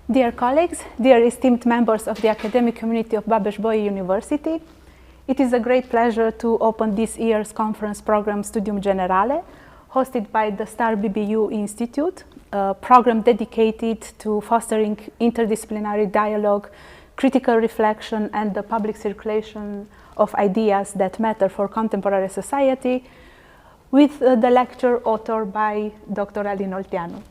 Dear colleagues, dear esteemed members of the academic community of Babeș-Bolyai University, it is a great pleasure to open this year's conference program Studium Generale, hosted by the STAR-UBB Institute, a program dedicated to fostering interdisciplinary dialogue, critical reflection, and the public circulation of ideas that matter for contemporary society, with the lecture authored by Dr. Alin Olteanu.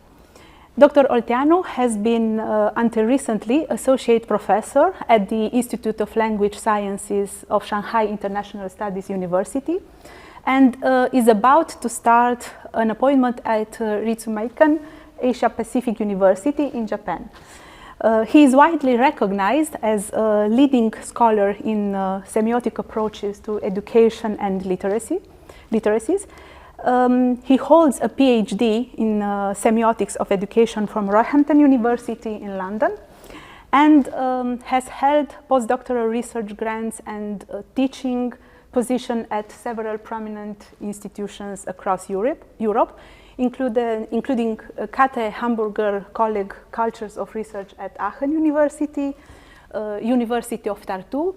Dr. Olteanu has been, until recently, Associate Professor at the Institute of Language Sciences of Shanghai International Studies University, and is about to start an appointment at Ritsumeikan Asia Pacific University in Japan. He is widely recognized as a leading scholar in semiotic approaches to education and literacies. He holds a PhD in semiotics of education from Roehampton University in London, and has held postdoctoral research grants and teaching position at several prominent institutions across Europe, including Kate Hamburger Colleague Cultures of Research at Aachen University, University of Tartu,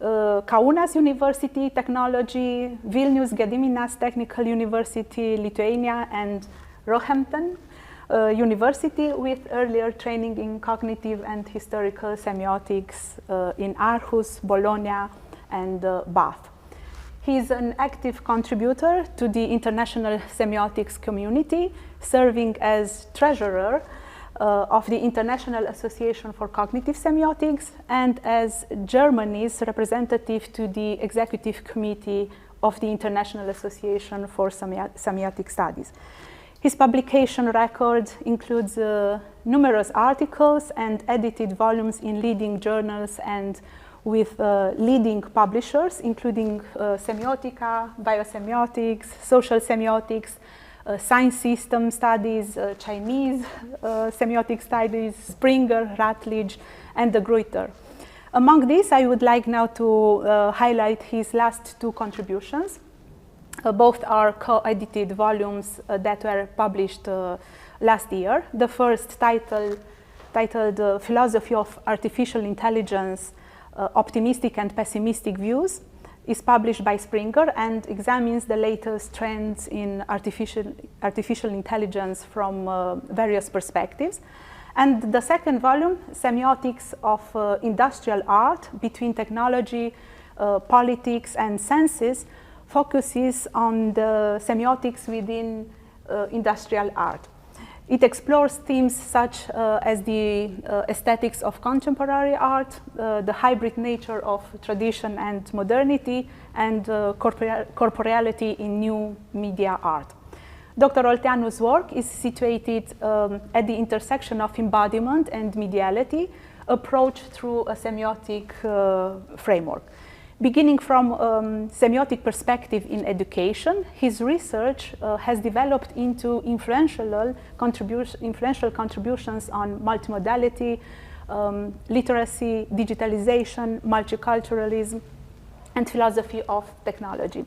Kaunas University Technology, Vilnius Gediminas Technical University, Lithuania, and Roehampton University, with earlier training in cognitive and historical semiotics in Aarhus, Bologna, and Bath. He is an active contributor to the international semiotics community, serving as treasurer of the International Association for Cognitive Semiotics and as Germany's representative to the Executive Committee of the International Association for Semiotic Studies. His publication record includes numerous articles and edited volumes in leading journals and with leading publishers, including Semiotica, Biosemiotics, Social Semiotics, Science System Studies, Chinese Semiotic Studies, Springer, Rutledge, and de Gruyter. Among these, I would like now to highlight his last two contributions. Both are co-edited volumes that were published last year. The first, titled Philosophy of Artificial Intelligence, Optimistic and Pessimistic Views, is published by Springer and examines the latest trends in artificial intelligence from various perspectives. And the second volume, Semiotics of Industrial Art Between Technology, Politics, and Senses, focuses on the semiotics within industrial art. It explores themes such as the aesthetics of contemporary art, the hybrid nature of tradition and modernity, and corporeality in new media art. Dr. Olteanu's work is situated at the intersection of embodiment and mediality, approached through a semiotic framework. Beginning from semiotic perspective in education, his research has developed into influential contributions on multimodality, literacy, digitalization, multiculturalism, and philosophy of technology.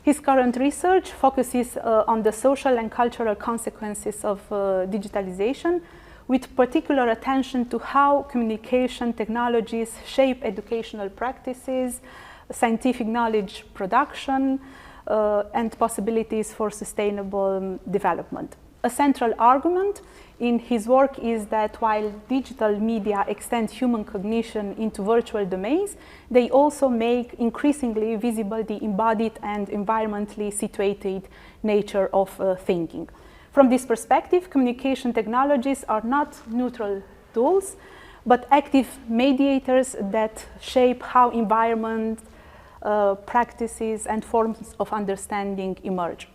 His current research focuses on the social and cultural consequences of digitalization, with particular attention to how communication technologies shape educational practices, scientific knowledge production, and possibilities for sustainable development. A central argument in his work is that while digital media extend human cognition into virtual domains, they also make increasingly visible the embodied and environmentally situated nature of thinking. From this perspective, communication technologies are not neutral tools, but active mediators that shape how environment, practices, and forms of understanding emerge.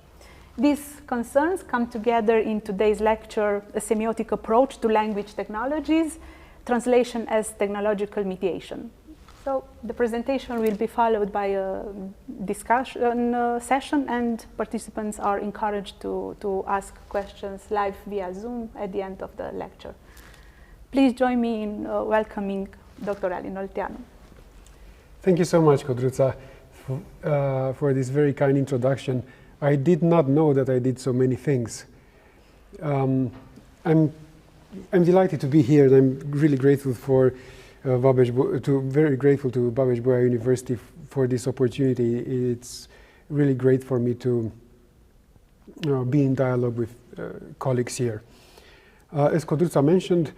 These concerns come together in today's lecture, A Semiotic Approach to Language Technologies, Translation as Technological Mediation. So the presentation will be followed by a discussion session, and participants are encouraged to ask questions live via Zoom at the end of the lecture. Please join me in welcoming Dr. Alin Olteanu. Thank you so much, Codruța, for this very kind introduction. I did not know that I did so many things. I'm I'm delighted to be here, and I'm really grateful for very grateful to Babes-Bolyai University for this opportunity. It's really great for me to be in dialogue with colleagues here. As Codruța mentioned,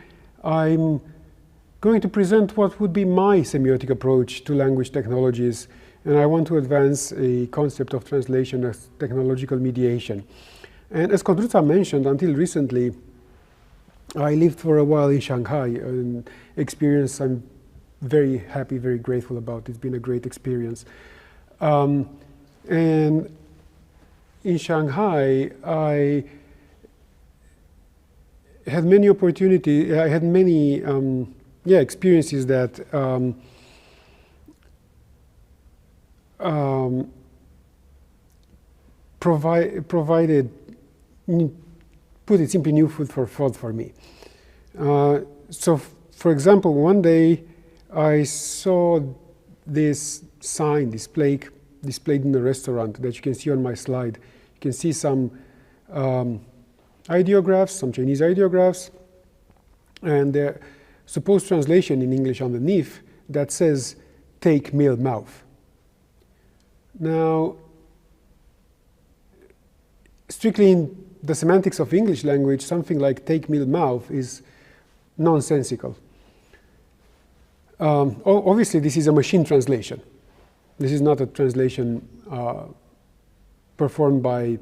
I'm going to present what would be my semiotic approach to language technologies, and I want to advance a concept of translation as technological mediation. And as Codruța mentioned, until recently, I lived for a while in Shanghai, an experience I'm very happy, very grateful about. It's been a great experience. And in Shanghai, I had many opportunities, I had many experiences that provided, put it simply, new food for thought for me. So, for example, one day I saw this sign displayed in a restaurant that you can see on my slide. You can see some ideographs, some Chinese ideographs, and the supposed translation in English underneath that says, "Take meal mouth." Now, strictly in the semantics of English language, something like "take meal mouth" is nonsensical. Obviously, this is a machine translation. This is not a translation performed by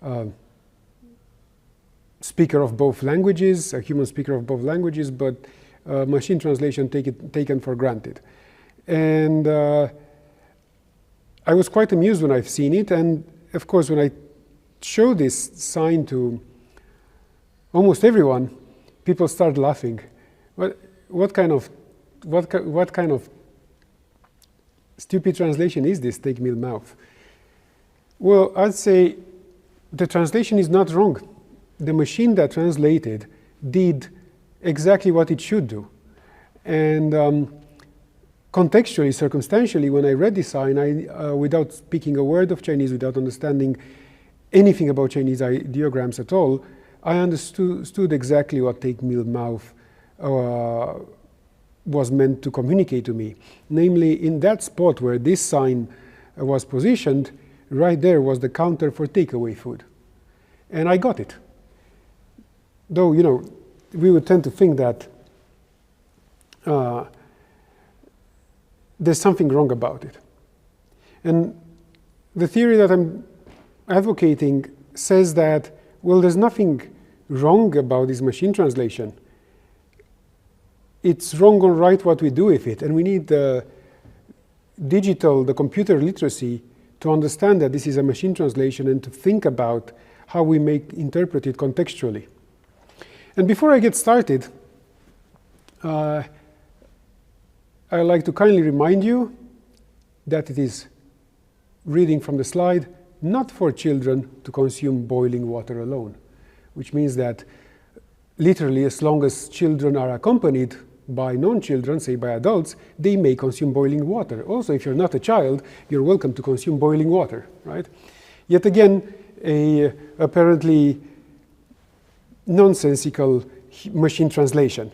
a speaker of both languages, a human speaker of both languages, but machine translation taken for granted. And I was quite amused when I've seen it, and of course, when I show this sign to almost everyone, people start laughing. What kind of stupid translation is this, "take meal mouth"? Well, I'd say the translation is not wrong. The machine that translated did exactly what it should do. And contextually, circumstantially, when I read this sign, without speaking a word of Chinese, without understanding anything about Chinese ideograms at all, I understood exactly what "take meal mouth" was meant to communicate to me. Namely, in that spot where this sign was positioned, right there was the counter for takeaway food. And I got it. Though, you know, we would tend to think that there's something wrong about it. And the theory that I'm advocating says that, well, there's nothing wrong about this machine translation. It's wrong or right what we do with it, and we need the computer literacy to understand that this is a machine translation and to think about how we may interpret it contextually. And before I get started, I'd like to kindly remind you that it is, reading from the slide, not for children to consume boiling water alone, which means that literally, as long as children are accompanied by non-children, say by adults, they may consume boiling water. Also, if you're not a child, you're welcome to consume boiling water, right? Yet again, a apparently nonsensical machine translation.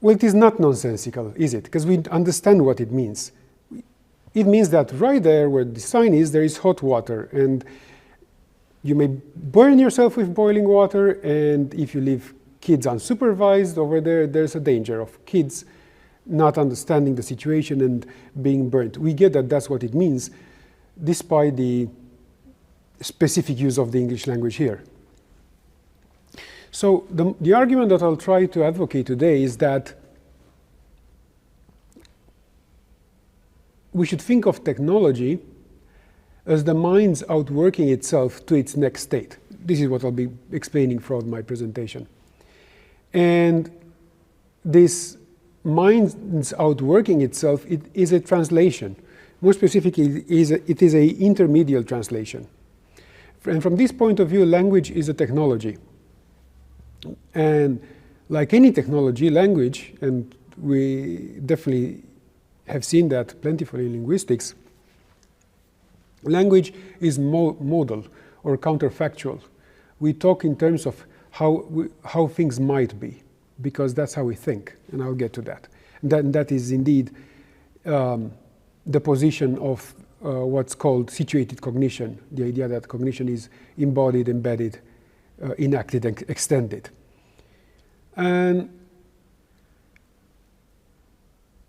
Well, it is not nonsensical, is it? Because we understand what it means. It means that right there where the sign is, there is hot water, and you may burn yourself with boiling water, and if you leave kids unsupervised over there, there's a danger of kids not understanding the situation and being burnt. We get that that's what it means, despite the specific use of the English language here. So the argument that I'll try to advocate today is that we should think of technology as the mind's outworking itself to its next state. This is what I'll be explaining throughout my presentation. And this mind's outworking itself, it is a translation. More specifically, it is an intermediate translation. And from this point of view, language is a technology. And like any technology, language, and we definitely have seen that plentifully in linguistics, language is modal or counterfactual. We talk in terms of how things might be. because that's how we think, and I'll get to that. And that is indeed the position of what's called situated cognition, the idea that cognition is embodied, embedded, enacted, and extended. And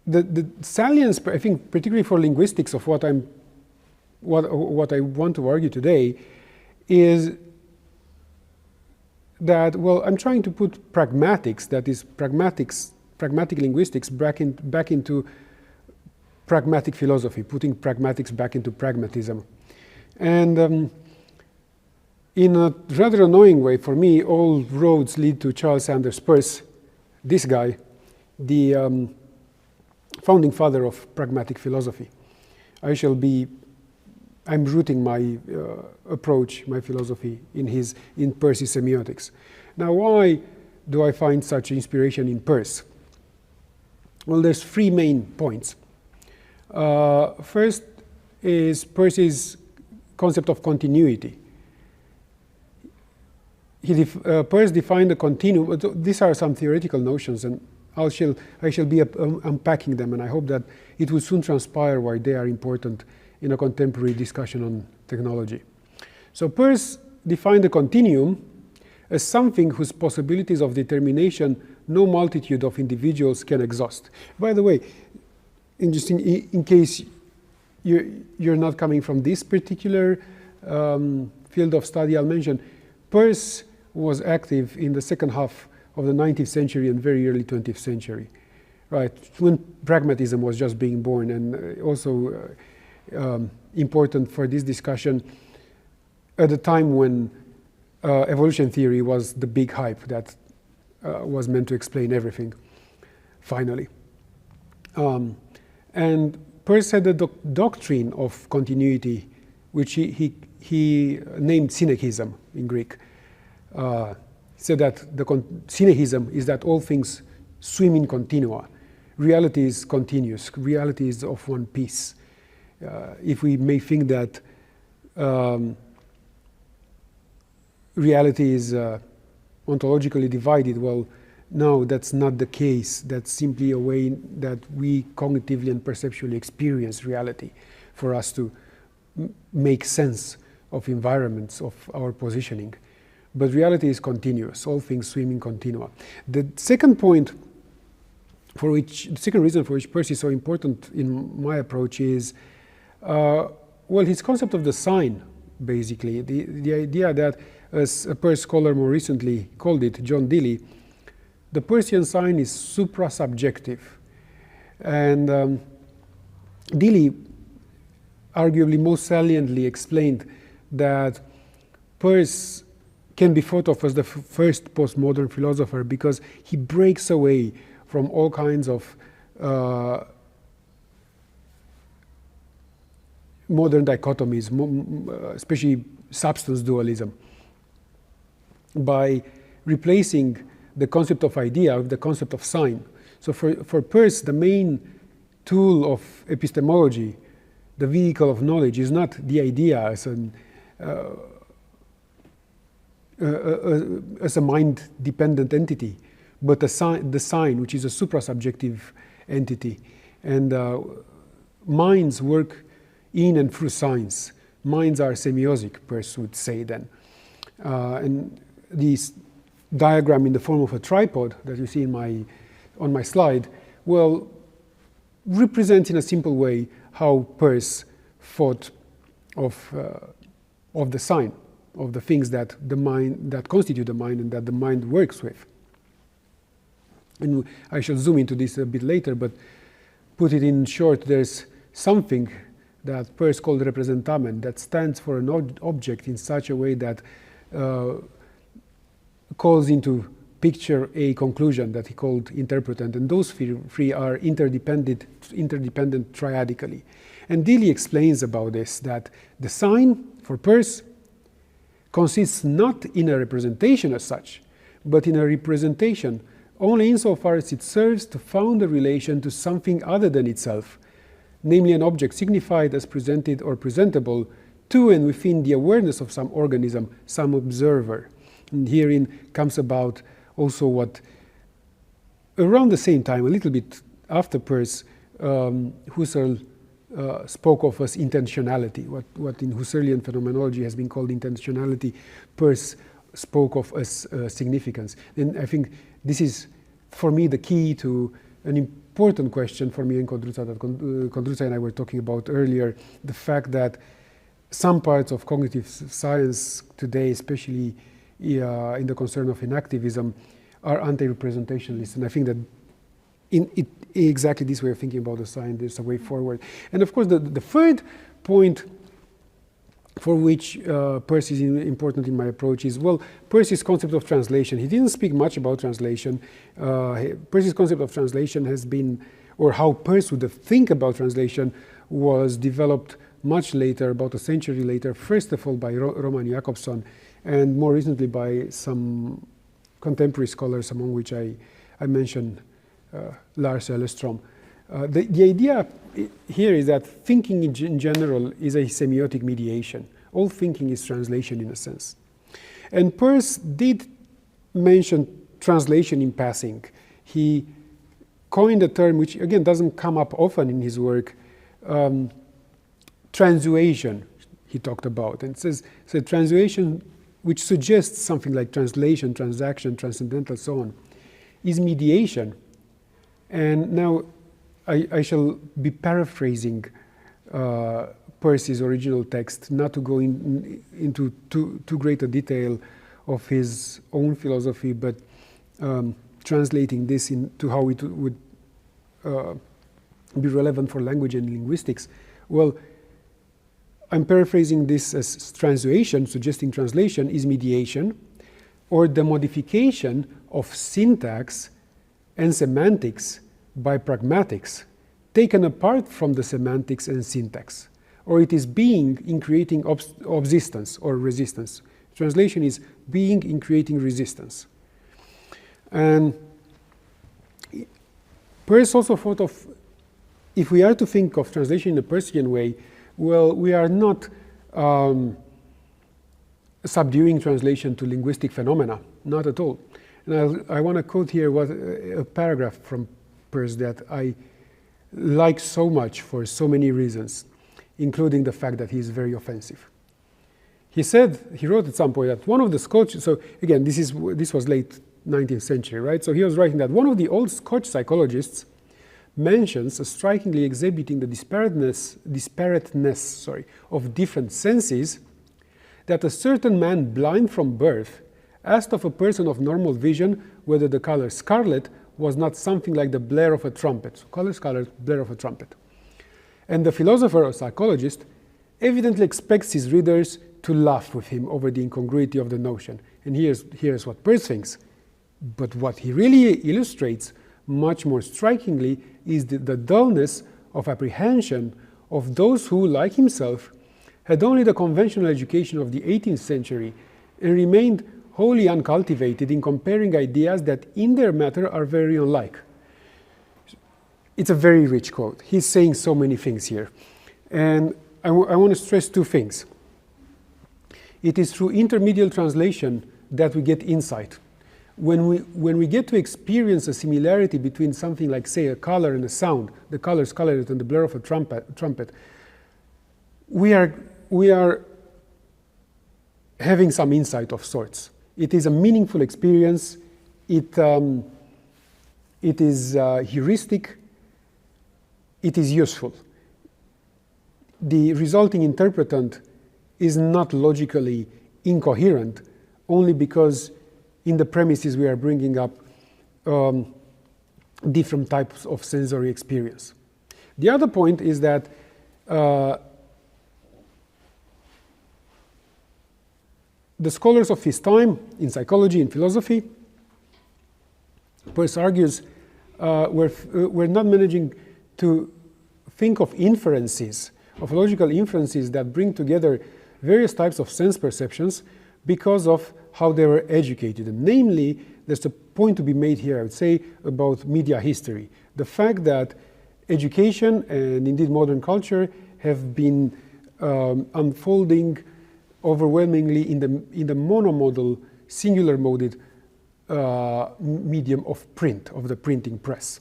the salience, I think, particularly for linguistics, of what I want to argue today is that, well, I'm trying to put pragmatics, that is pragmatic linguistics, back into pragmatic philosophy, putting pragmatics back into pragmatism. And in a rather annoying way, for me, all roads lead to Charles Sanders Peirce, this guy, the founding father of pragmatic philosophy. I'm rooting my approach, my philosophy, in Peirce's semiotics. Now, why do I find such inspiration in Peirce? Well, there's three main points. First is Peirce's concept of continuity. Peirce defined a continuum. These are some theoretical notions, and I shall be unpacking them, and I hope that it will soon transpire why they are important in a contemporary discussion on technology. So Peirce defined a continuum as something whose possibilities of determination no multitude of individuals can exhaust. By the way, interesting, in case you're not coming from this particular field of study, I'll mention Peirce was active in the second half of the 19th century and very early 20th century, right, when pragmatism was just being born, and also important for this discussion at a time when evolution theory was the big hype that was meant to explain everything, finally. And Peirce had a doctrine of continuity, which he named synechism in Greek. Said that synechism is that all things swim in continua. Reality is continuous. Reality is of one piece. If we may think that reality is ontologically divided, well, no, that's not the case. That's simply a way that we cognitively and perceptually experience reality for us to make sense of environments, of our positioning. But reality is continuous. All things swim in continua. The second point the second reason for which Peirce is so important in my approach is, well, his concept of the sign, basically. The idea that, as a Peirce scholar more recently called it, John Dilley, the Peircean sign is supra-subjective. And Dilley arguably most saliently explained that Peirce can be thought of as the first postmodern philosopher because he breaks away from all kinds of modern dichotomies, especially substance dualism, by replacing the concept of idea with the concept of sign. So for Peirce, the main tool of epistemology, the vehicle of knowledge, is not the idea as a mind-dependent entity, but the sign, which is a suprasubjective entity. And minds work in and through signs. Minds are semiotic, Peirce would say then. And this diagram in the form of a tripod that you see on my slide, well, represents in a simple way how Peirce thought of the sign, of the things that constitute the mind and that the mind works with. And I shall zoom into this a bit later, but put it in short, there's something that Peirce called representamen that stands for an object in such a way that calls into picture a conclusion that he called interpretant, and those three are interdependent triadically. And Dilley explains about this, that the sign for Peirce consists not in a representation as such, but in a representation only insofar as it serves to found a relation to something other than itself, namely an object signified as presented or presentable to and within the awareness of some organism, some observer. And herein comes about also what around the same time, a little bit after Peirce, Husserl spoke of as intentionality, what in Husserlian phenomenology has been called intentionality. Peirce spoke of as significance. And I think this is, for me, the key to an important question for me and Codruța, that Codruța and I were talking about earlier, the fact that some parts of cognitive science today, especially in the concern of enactivism, are anti-representationalist. And I think that in exactly this way of thinking about the science, there's a way forward. And of course, the third point for which Peirce is important in my approach is, well, Peirce's concept of translation. He didn't speak much about translation. Peirce's concept of translation has been, or how Peirce would think about translation was developed much later, about a century later, first of all by Roman Jakobson, and more recently by some contemporary scholars, among which I mentioned Lars Ellerstrom. The idea here is that thinking in general is a semiotic mediation. All thinking is translation in a sense. And Peirce did mention translation in passing. He coined a term which, again, doesn't come up often in his work, transuation, he talked about. And says transuation, which suggests something like translation, transaction, transcendental, so on, is mediation. And now I shall be paraphrasing Peirce's original text, not to go into too great a detail of his own philosophy, but translating this into how it would be relevant for language and linguistics. Well, I'm paraphrasing this as transuation, suggesting translation is mediation, or the modification of syntax and semantics by pragmatics, taken apart from the semantics and syntax, or it is being in creating obsistence or resistance. Translation is being in creating resistance. And Peirce also thought of, if we are to think of translation in a Peircean way, well, we are not subduing translation to linguistic phenomena, not at all. And I want to quote here a paragraph from Peirce that I like so much for so many reasons, including the fact that he is very offensive. He wrote at some point that one of the Scotch, so again, this was late 19th century, right? So he was writing that one of the old Scotch psychologists mentions strikingly exhibiting the disparateness of different senses, that a certain man blind from birth asked of a person of normal vision whether the color scarlet was not something like the blare of a trumpet. So color scarlet, blare of a trumpet. And the philosopher or psychologist evidently expects his readers to laugh with him over the incongruity of the notion. And here's what Peirce thinks. But what he really illustrates much more strikingly is the dullness of apprehension of those who, like himself, had only the conventional education of the 18th century and remained wholly uncultivated in comparing ideas that in their matter are very unlike. It's a very rich quote. He's saying so many things here. And I want to stress two things. It is through intermediate translation that we get insight. When we get to experience a similarity between something like, say, a color and a sound, the color scarlet and the blare of a trumpet, we are having some insight of sorts. It is a meaningful experience. It is heuristic. It is useful. The resulting interpretant is not logically incoherent only because in the premises we are bringing up different types of sensory experience. The other point is that the scholars of his time in psychology and philosophy, Peirce argues, were not managing to think of inferences, of logical inferences that bring together various types of sense perceptions because of how they were educated. And namely, there's a point to be made here, I would say, about media history. The fact that education and indeed modern culture have been unfolding overwhelmingly in the monomodal, singular-moded medium of print, of the printing press.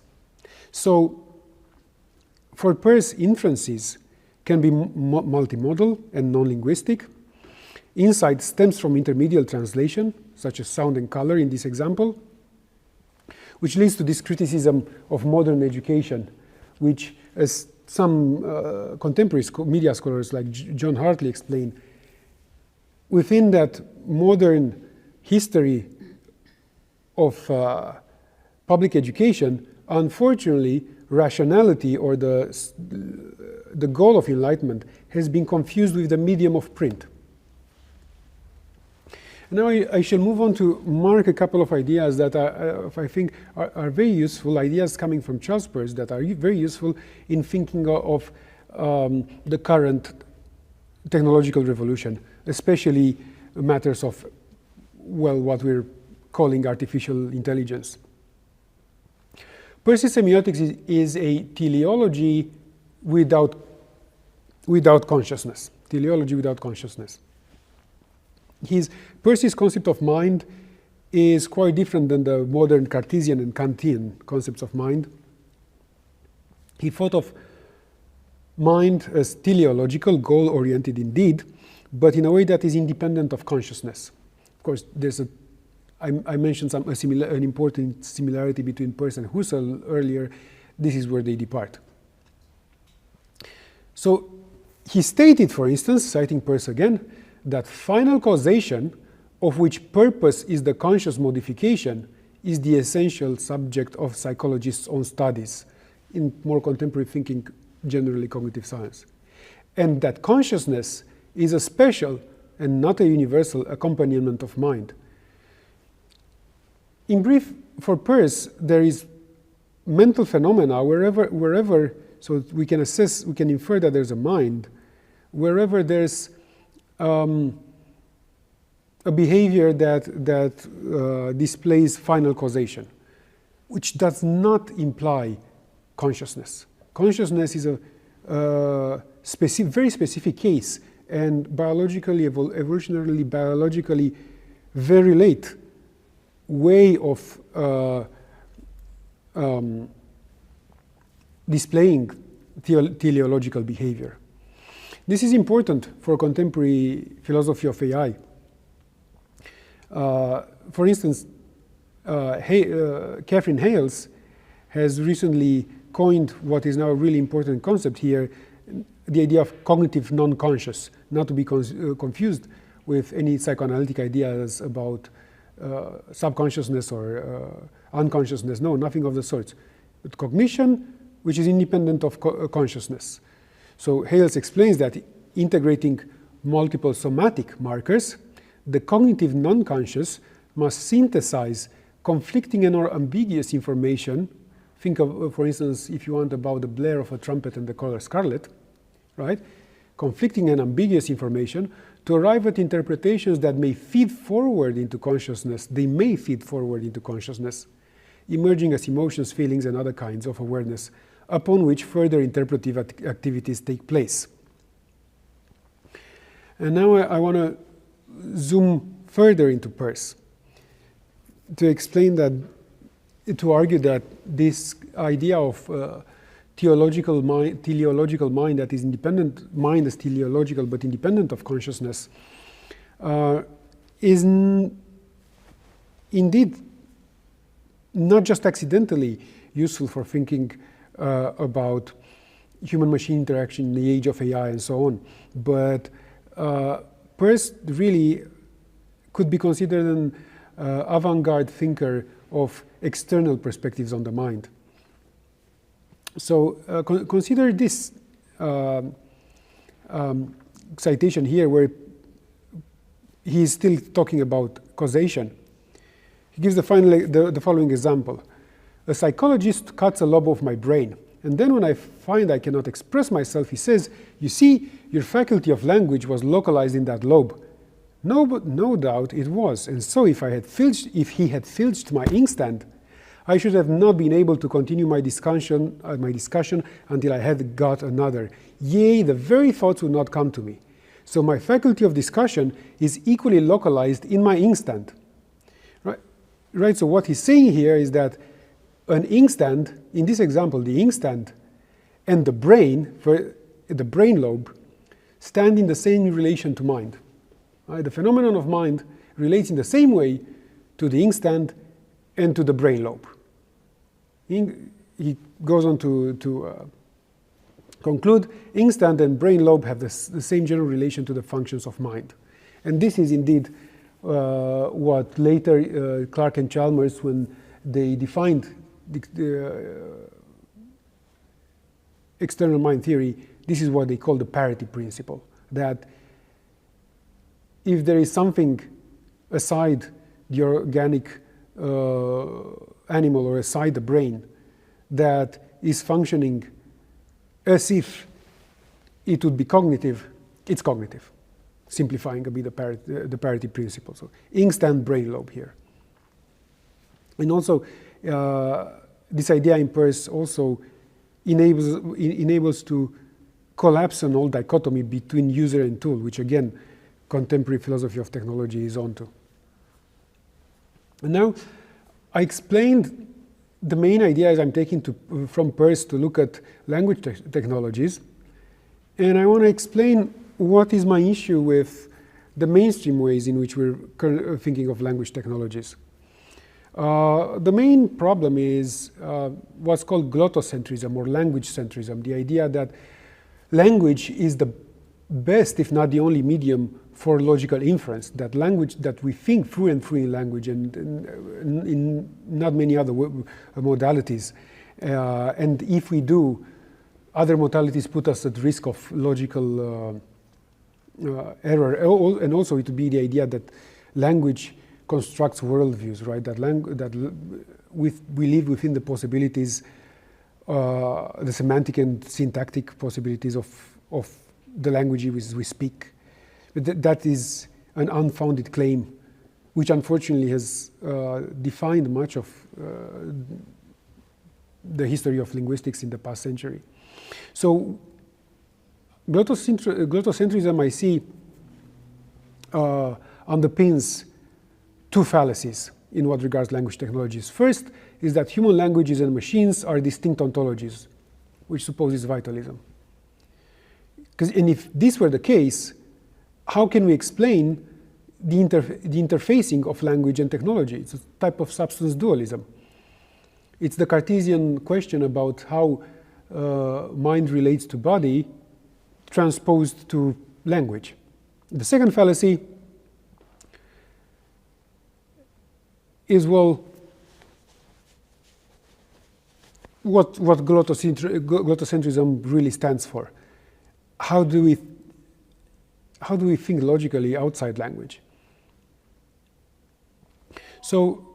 So for Peirce, inferences can be multimodal and non-linguistic. Insight stems from intermediate translation, such as sound and color in this example, which leads to this criticism of modern education, which, as some contemporary media scholars like John Hartley explain, within that modern history of public education, unfortunately, rationality or the goal of enlightenment has been confused with the medium of print. Now I shall move on to mark a couple of ideas that I think are very useful, ideas coming from Charles Peirce that are very useful in thinking of the current technological revolution, especially matters of, well, what we're calling artificial intelligence. Peirce's semiotics is a teleology without consciousness. Teleology without consciousness. Peirce's concept of mind is quite different than the modern Cartesian and Kantian concepts of mind. He thought of mind as teleological, goal-oriented indeed, but in a way that is independent of consciousness. Of course, I mentioned an important similarity between Peirce and Husserl earlier. This is where they depart. So he stated, for instance, citing Peirce again, that final causation, of which purpose is the conscious modification, is the essential subject of psychologists' own studies, in more contemporary thinking, generally cognitive science. And that consciousness is a special and not a universal accompaniment of mind. In brief, for Peirce, there is mental phenomena wherever, so we can assess, we can infer that there's a mind, wherever there's a behavior that displays final causation, which does not imply consciousness. Consciousness is a very specific case, and biologically, evolutionarily, biologically, very late way of displaying teleological behavior. This is important for contemporary philosophy of AI. For instance, Catherine Hales has recently coined what is now a really important concept here, the idea of cognitive non-conscious, not to be confused with any psychoanalytic ideas about subconsciousness or unconsciousness. No, nothing of the sorts. But cognition, which is independent of consciousness. So Hales explains that integrating multiple somatic markers, the cognitive non-conscious must synthesize conflicting and or ambiguous information. Think of, for instance, if you want, about the blare of a trumpet and the color scarlet, right? Conflicting and ambiguous information to arrive at interpretations that may feed forward into consciousness. They may feed forward into consciousness, emerging as emotions, feelings, and other kinds of awareness, upon which further interpretive activities take place. And now I want to zoom further into Peirce to explain that, to argue that this idea of teleological mind that is independent, mind is teleological but independent of consciousness, is indeed not just accidentally useful for thinking about human-machine interaction in the age of AI and so on, but Peirce really could be considered an avant-garde thinker of external perspectives on the mind. So consider this citation here, where he is still talking about causation. He gives the following example. A psychologist cuts a lobe of my brain, and then when I find I cannot express myself, he says, "You see, your faculty of language was localized in that lobe." No doubt it was, and so if he had filched my inkstand, I should have not been able to continue my discussion until I had got another. Yea, the very thoughts would not come to me. So my faculty of discussion is equally localized in my inkstand. Right? Right, so what he's saying here is that an inkstand, in this example, the inkstand and the brain, the brain lobe, stand in the same relation to mind. Right? The phenomenon of mind relates in the same way to the inkstand and to the brain lobe. He goes on to conclude, inkstand and brain lobe have the same general relation to the functions of mind. And this is indeed what later Clark and Chalmers, when they defined the external mind theory, this is what they call the parity principle, that if there is something aside the organic animal or aside the brain that is functioning as if it would be cognitive, it's cognitive. Simplifying a bit the parity principle. So inkstand brain lobe here. And also this idea in Peirce also enables to collapse an old dichotomy between user and tool, which again contemporary philosophy of technology is onto. And now I explained the main ideas I'm taking from Peirce to look at language technologies, and I want to explain what is my issue with the mainstream ways in which we're thinking of language technologies. The main problem is what's called glottocentrism or language centrism, the idea that language is the best, if not the only medium for logical inference, that language, that we think through and through in language and in not many other modalities. And if we do, other modalities put us at risk of logical error. And also it would be the idea that language constructs worldviews, right? That we live within the possibilities, the semantic and syntactic possibilities of the languages we speak. But that is an unfounded claim, which unfortunately has defined much of the history of linguistics in the past century. So glottocentrism, I see, underpins two fallacies in what regards language technologies. First is that human languages and machines are distinct ontologies, which supposes vitalism. And if this were the case, how can we explain the interfacing of language and technology? It's a type of substance dualism. It's the Cartesian question about how mind relates to body transposed to language. The second fallacy is, well, what glottocentrism really stands for. How do we think logically outside language? So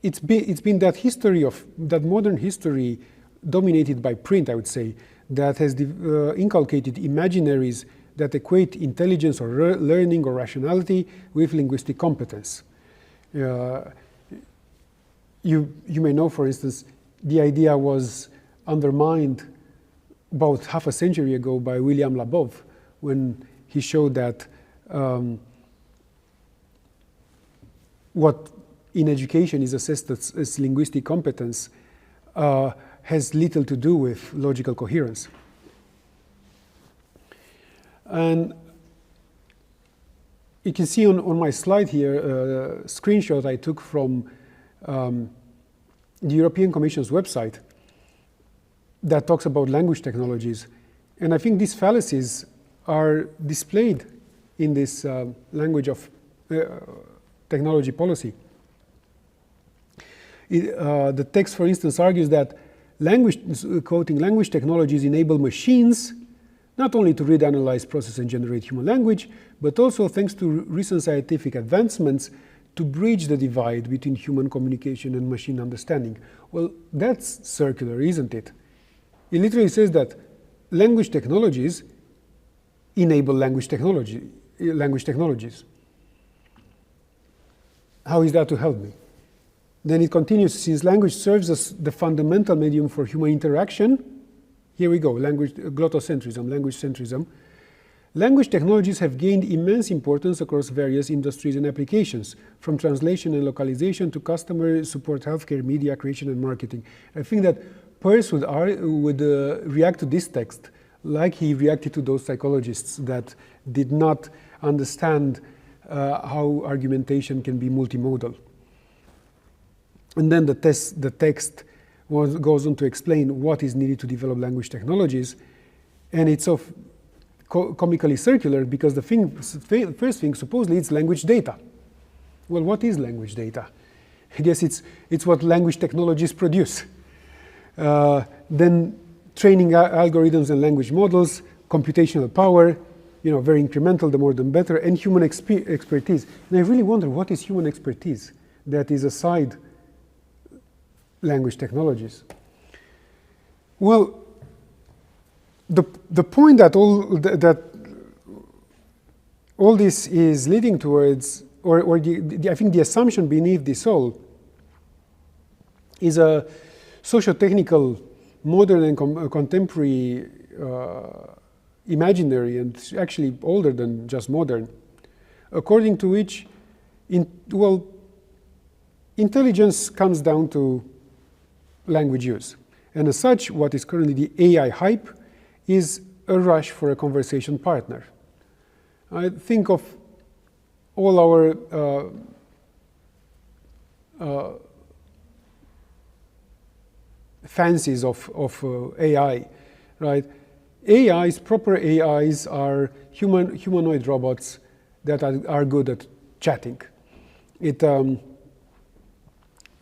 it's been that history of that modern history dominated by print, I would say, that has inculcated imaginaries that equate intelligence or learning or rationality with linguistic competence. You may know, for instance, the idea was undermined about half a century ago by William Labov, when he showed that what in education is assessed as linguistic competence has little to do with logical coherence. And you can see on my slide here a screenshot I took from the European Commission's website that talks about language technologies. And I think these fallacies are displayed in this language of technology policy. The text, for instance, argues that quoting, language technologies enable machines not only to read, analyze, process, and generate human language, but also, thanks to recent scientific advancements, to bridge the divide between human communication and machine understanding. Well, that's circular, isn't it? It literally says that language technologies enable language technologies. How is that to help me? Then it continues, since language serves as the fundamental medium for human interaction, here we go, glottocentrism, language centrism, Language technologies have gained immense importance across various industries and applications, from translation and localization to customer support, healthcare, media creation, and marketing. I think that Peirce would react to this text like he reacted to those psychologists that did not understand how argumentation can be multimodal. And then the text goes on to explain what is needed to develop language technologies, and it's of comically circular because the first thing supposedly it's language data. Well, what is language data? I guess it's what language technologies produce. Then training algorithms and language models, computational power, very incremental, the more the better, and human expertise. And I really wonder, what is human expertise that is aside language technologies? Well, the point that all this is leading towards, or I think the assumption beneath this all, is a socio-technical, modern and contemporary imaginary, and actually older than just modern, according to which, intelligence comes down to language use. And as such, what is currently the AI hype is a rush for a conversation partner. I think of all our fancies of AI, right? Proper AIs are humanoid robots that are good at chatting.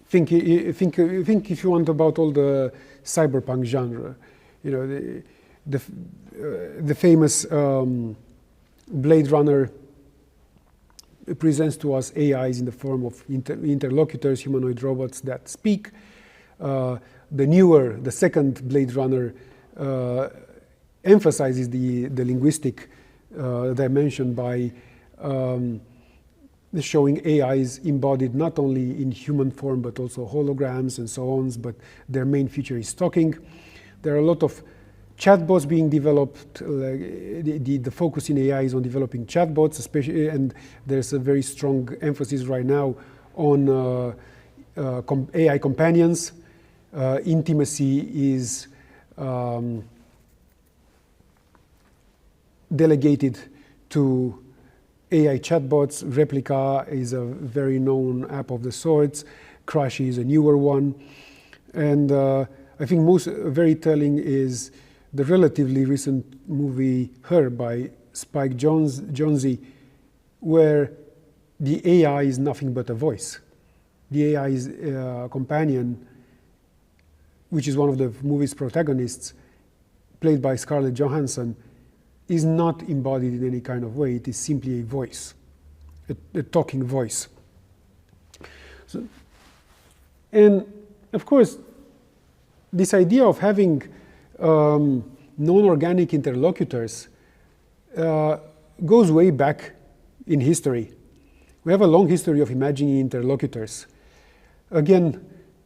Think if you want about all the cyberpunk genre, the famous Blade Runner presents to us AIs in the form of interlocutors, humanoid robots that speak. The second Blade Runner emphasizes the linguistic dimension by showing AIs embodied not only in human form but also holograms and so on, but their main feature is talking. There are a lot of chatbots being developed. The focus in AI is on developing chatbots, especially, and there's a very strong emphasis right now on AI companions. Intimacy is delegated to AI chatbots. Replica is a very known app of the sorts. Crush is a newer one. And I think very telling is the relatively recent movie Her by Spike Jonze, where the AI is nothing but a voice. The AI's companion, which is one of the movie's protagonists, played by Scarlett Johansson, is not embodied in any kind of way. It is simply a voice, a talking voice. And of course, this idea of having non-organic interlocutors goes way back in history. We have a long history of imagining interlocutors. Again,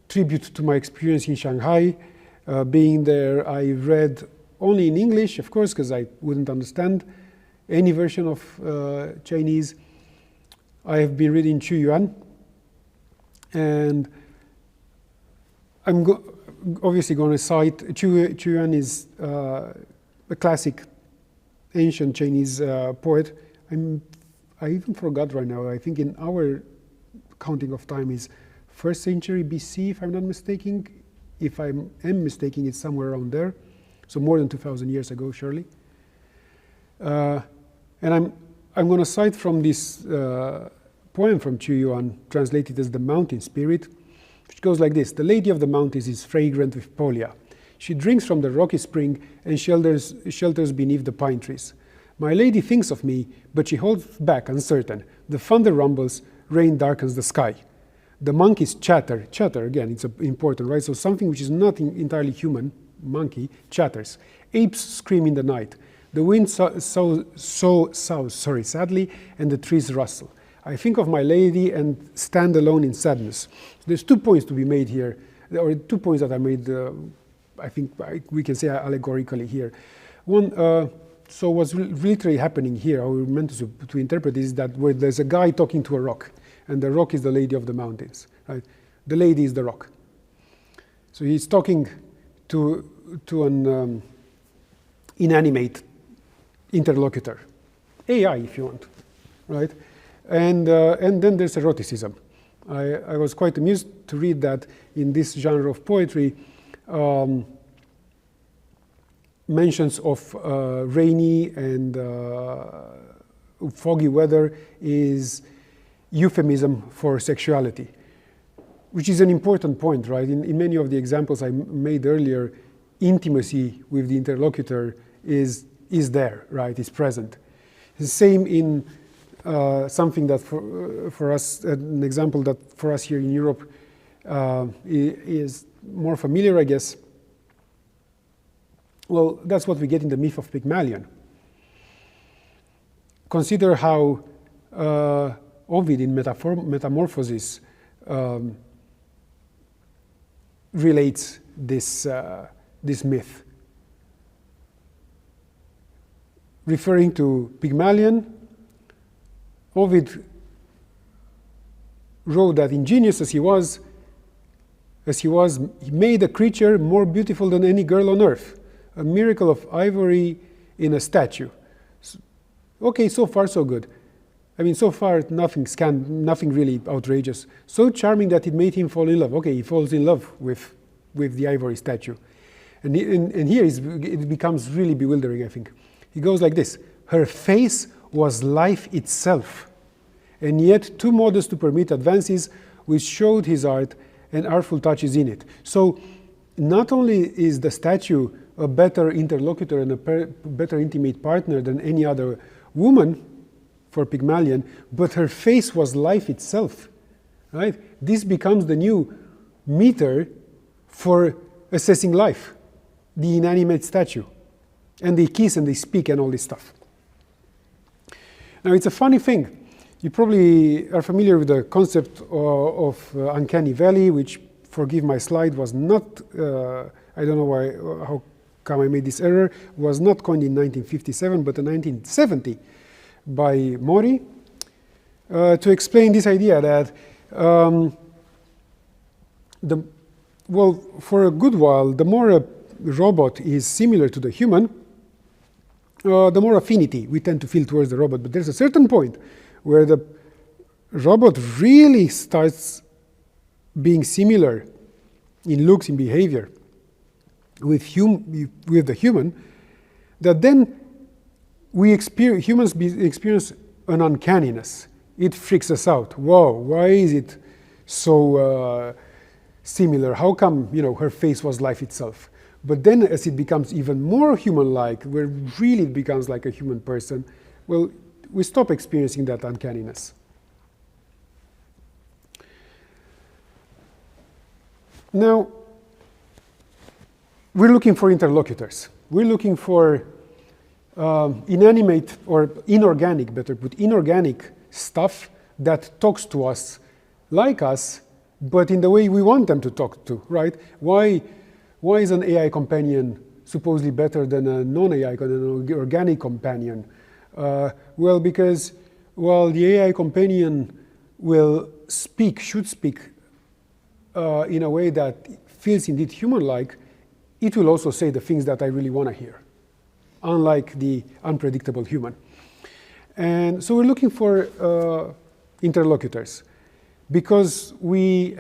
tribute to my experience in Shanghai. Being there, I read only in English, of course, because I wouldn't understand any version of Chinese. I have been reading Qu Yuan, and I'm obviously going to cite Qu Yuan is a classic ancient Chinese poet. I even forgot right now. I think in our counting of time is 1st century BC, if I'm not mistaken. If I am mistaken, it's somewhere around there. So more than 2,000 years ago, surely. And I'm going to cite from this poem from Qu Yuan, translated as The Mountain Spirit, which goes like this. The lady of the mountains is fragrant with polia. She drinks from the rocky spring and shelters beneath the pine trees. My lady thinks of me, but she holds back, uncertain. The thunder rumbles, rain darkens the sky. The monkeys chatter, again, it's important, right? So something which is not entirely human, monkey, chatters. Apes scream in the night. The wind soughs sadly, and the trees rustle. I think of my lady and stand alone in sadness. There's 2 points to be made here, or 2 points that I made, I think we can say allegorically here. One, so what's literally happening here, how we're meant to interpret this, is that where there's a guy talking to a rock, and the rock is the lady of the mountains, right? The lady is the rock. So he's talking to an inanimate interlocutor, AI if you want, right? And then there's eroticism. I was quite amused to read that in this genre of poetry, mentions of rainy and foggy weather is euphemism for sexuality, which is an important point, right? In many of the examples I made earlier, intimacy with the interlocutor is there, right? It's present. The same in something that for us, an example that for us here in Europe is more familiar, I guess. Well, that's what we get in the myth of Pygmalion. Consider how Ovid in Metamorphosis relates this myth. Referring to Pygmalion, Ovid wrote that ingenious as he was, he made a creature more beautiful than any girl on earth, a miracle of ivory in a statue. Okay, so far so good. I mean, so far nothing really outrageous. So charming that it made him fall in love. Okay, he falls in love with the ivory statue. And here it becomes really bewildering, I think. He goes like this: her face was life itself, and yet too modest to permit advances which showed his art and artful touches in it. So not only is the statue a better interlocutor and a better intimate partner than any other woman for Pygmalion, but her face was life itself, right? This becomes the new meter for assessing life, the inanimate statue. And they kiss and they speak and all this stuff. Now, it's a funny thing. You probably are familiar with the concept of uncanny valley, which, forgive my slide, was not, I don't know how come I made this error, was not coined in 1957, but in 1970 by Mori, to explain this idea that, for a good while, the more a robot is similar to the human, the more affinity we tend to feel towards the robot. But there's a certain point where the robot really starts being similar in looks, in behavior, with the human, that then humans experience an uncanniness. It freaks us out. Whoa, why is it so similar? How come, her face was life itself? But then as it becomes even more human-like, where really it becomes like a human person, well, we stop experiencing that uncanniness. Now, we're looking for interlocutors. We're looking for inanimate or inorganic, better put, inorganic stuff that talks to us like us, but in the way we want them to talk to, right? Why is an AI companion supposedly better than a non-AI, an organic companion? Well, because while the AI companion should speak in a way that feels indeed human-like, it will also say the things that I really want to hear, unlike the unpredictable human. And so we're looking for interlocutors, because we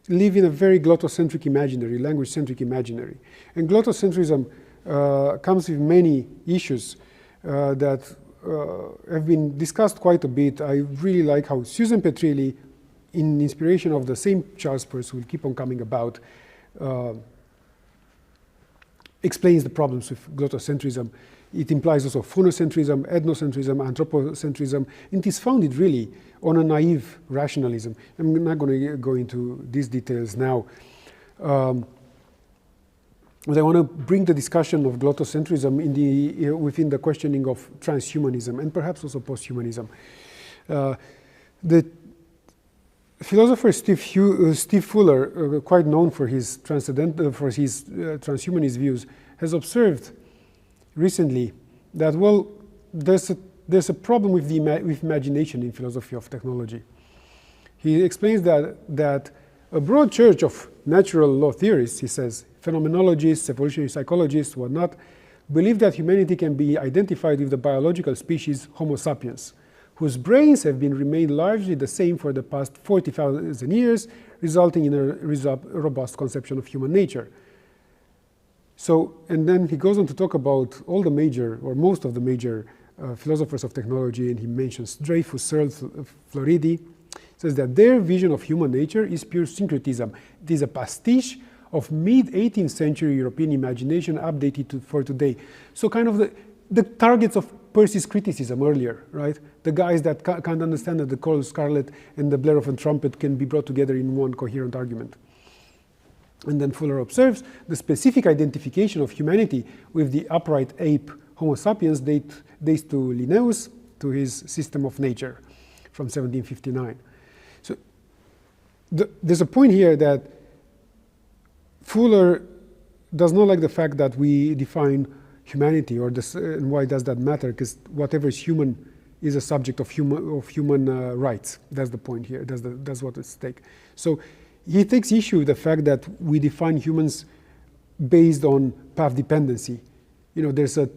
live in a very glottocentric imaginary, language-centric imaginary. And glottocentrism comes with many issues that have been discussed quite a bit. I really like how Susan Petrilli, in inspiration of the same Charles Peirce, who will keep on coming about, explains the problems with glottocentrism. It implies also phonocentrism, ethnocentrism, anthropocentrism, and it is founded really on a naive rationalism. I'm not going to go into these details now. But I want to bring the discussion of glottocentrism within the questioning of transhumanism and perhaps also posthumanism. The philosopher Steve Fuller, quite known for his transhumanist views, has observed recently that, well, there's a problem with with imagination in philosophy of technology. He explains that a broad church of natural law theorists, he says, phenomenologists, evolutionary psychologists, whatnot, believe that humanity can be identified with the biological species Homo sapiens, whose brains have remained largely the same for the past 40,000 years, resulting in a robust conception of human nature. So, and then he goes on to talk about all the major, or most of the major philosophers of technology, and he mentions Dreyfus, Searle, Floridi. Says that their vision of human nature is pure syncretism. It is a pastiche of mid-18th century European imagination updated for today. So kind of the targets of Percy's criticism earlier, right? The guys that can't understand that the cold scarlet and the blare of a trumpet can be brought together in one coherent argument. And then Fuller observes the specific identification of humanity with the upright ape Homo sapiens dates to Linnaeus, to his System of Nature from 1759. So there's a point here that Fuller does not like the fact that we define humanity, or this, and why does that matter? Because whatever is human is a subject of human rights. That's the point here. That's what's at stake. So he takes issue with the fact that we define humans based on path dependency. You know, there's a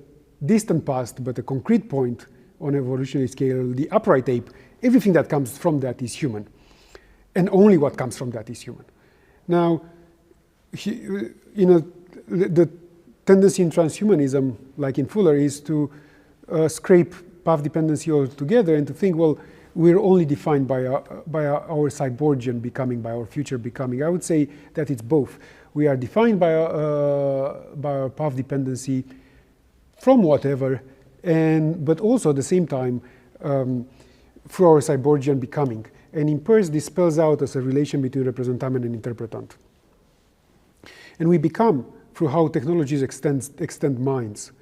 distant past, but a concrete point on evolutionary scale, the upright ape. Everything that comes from that is human, and only what comes from that is human. Now, the tendency in transhumanism, like in Fuller, is to scrape path dependency altogether and to think, well, we're only defined by our cyborgian becoming, by our future becoming. I would say that it's both. We are defined by our path dependency from whatever, but also at the same time through our cyborgian becoming. And in Peirce, this spells out as a relation between representant and interpretant. And we become through how technologies extend minds.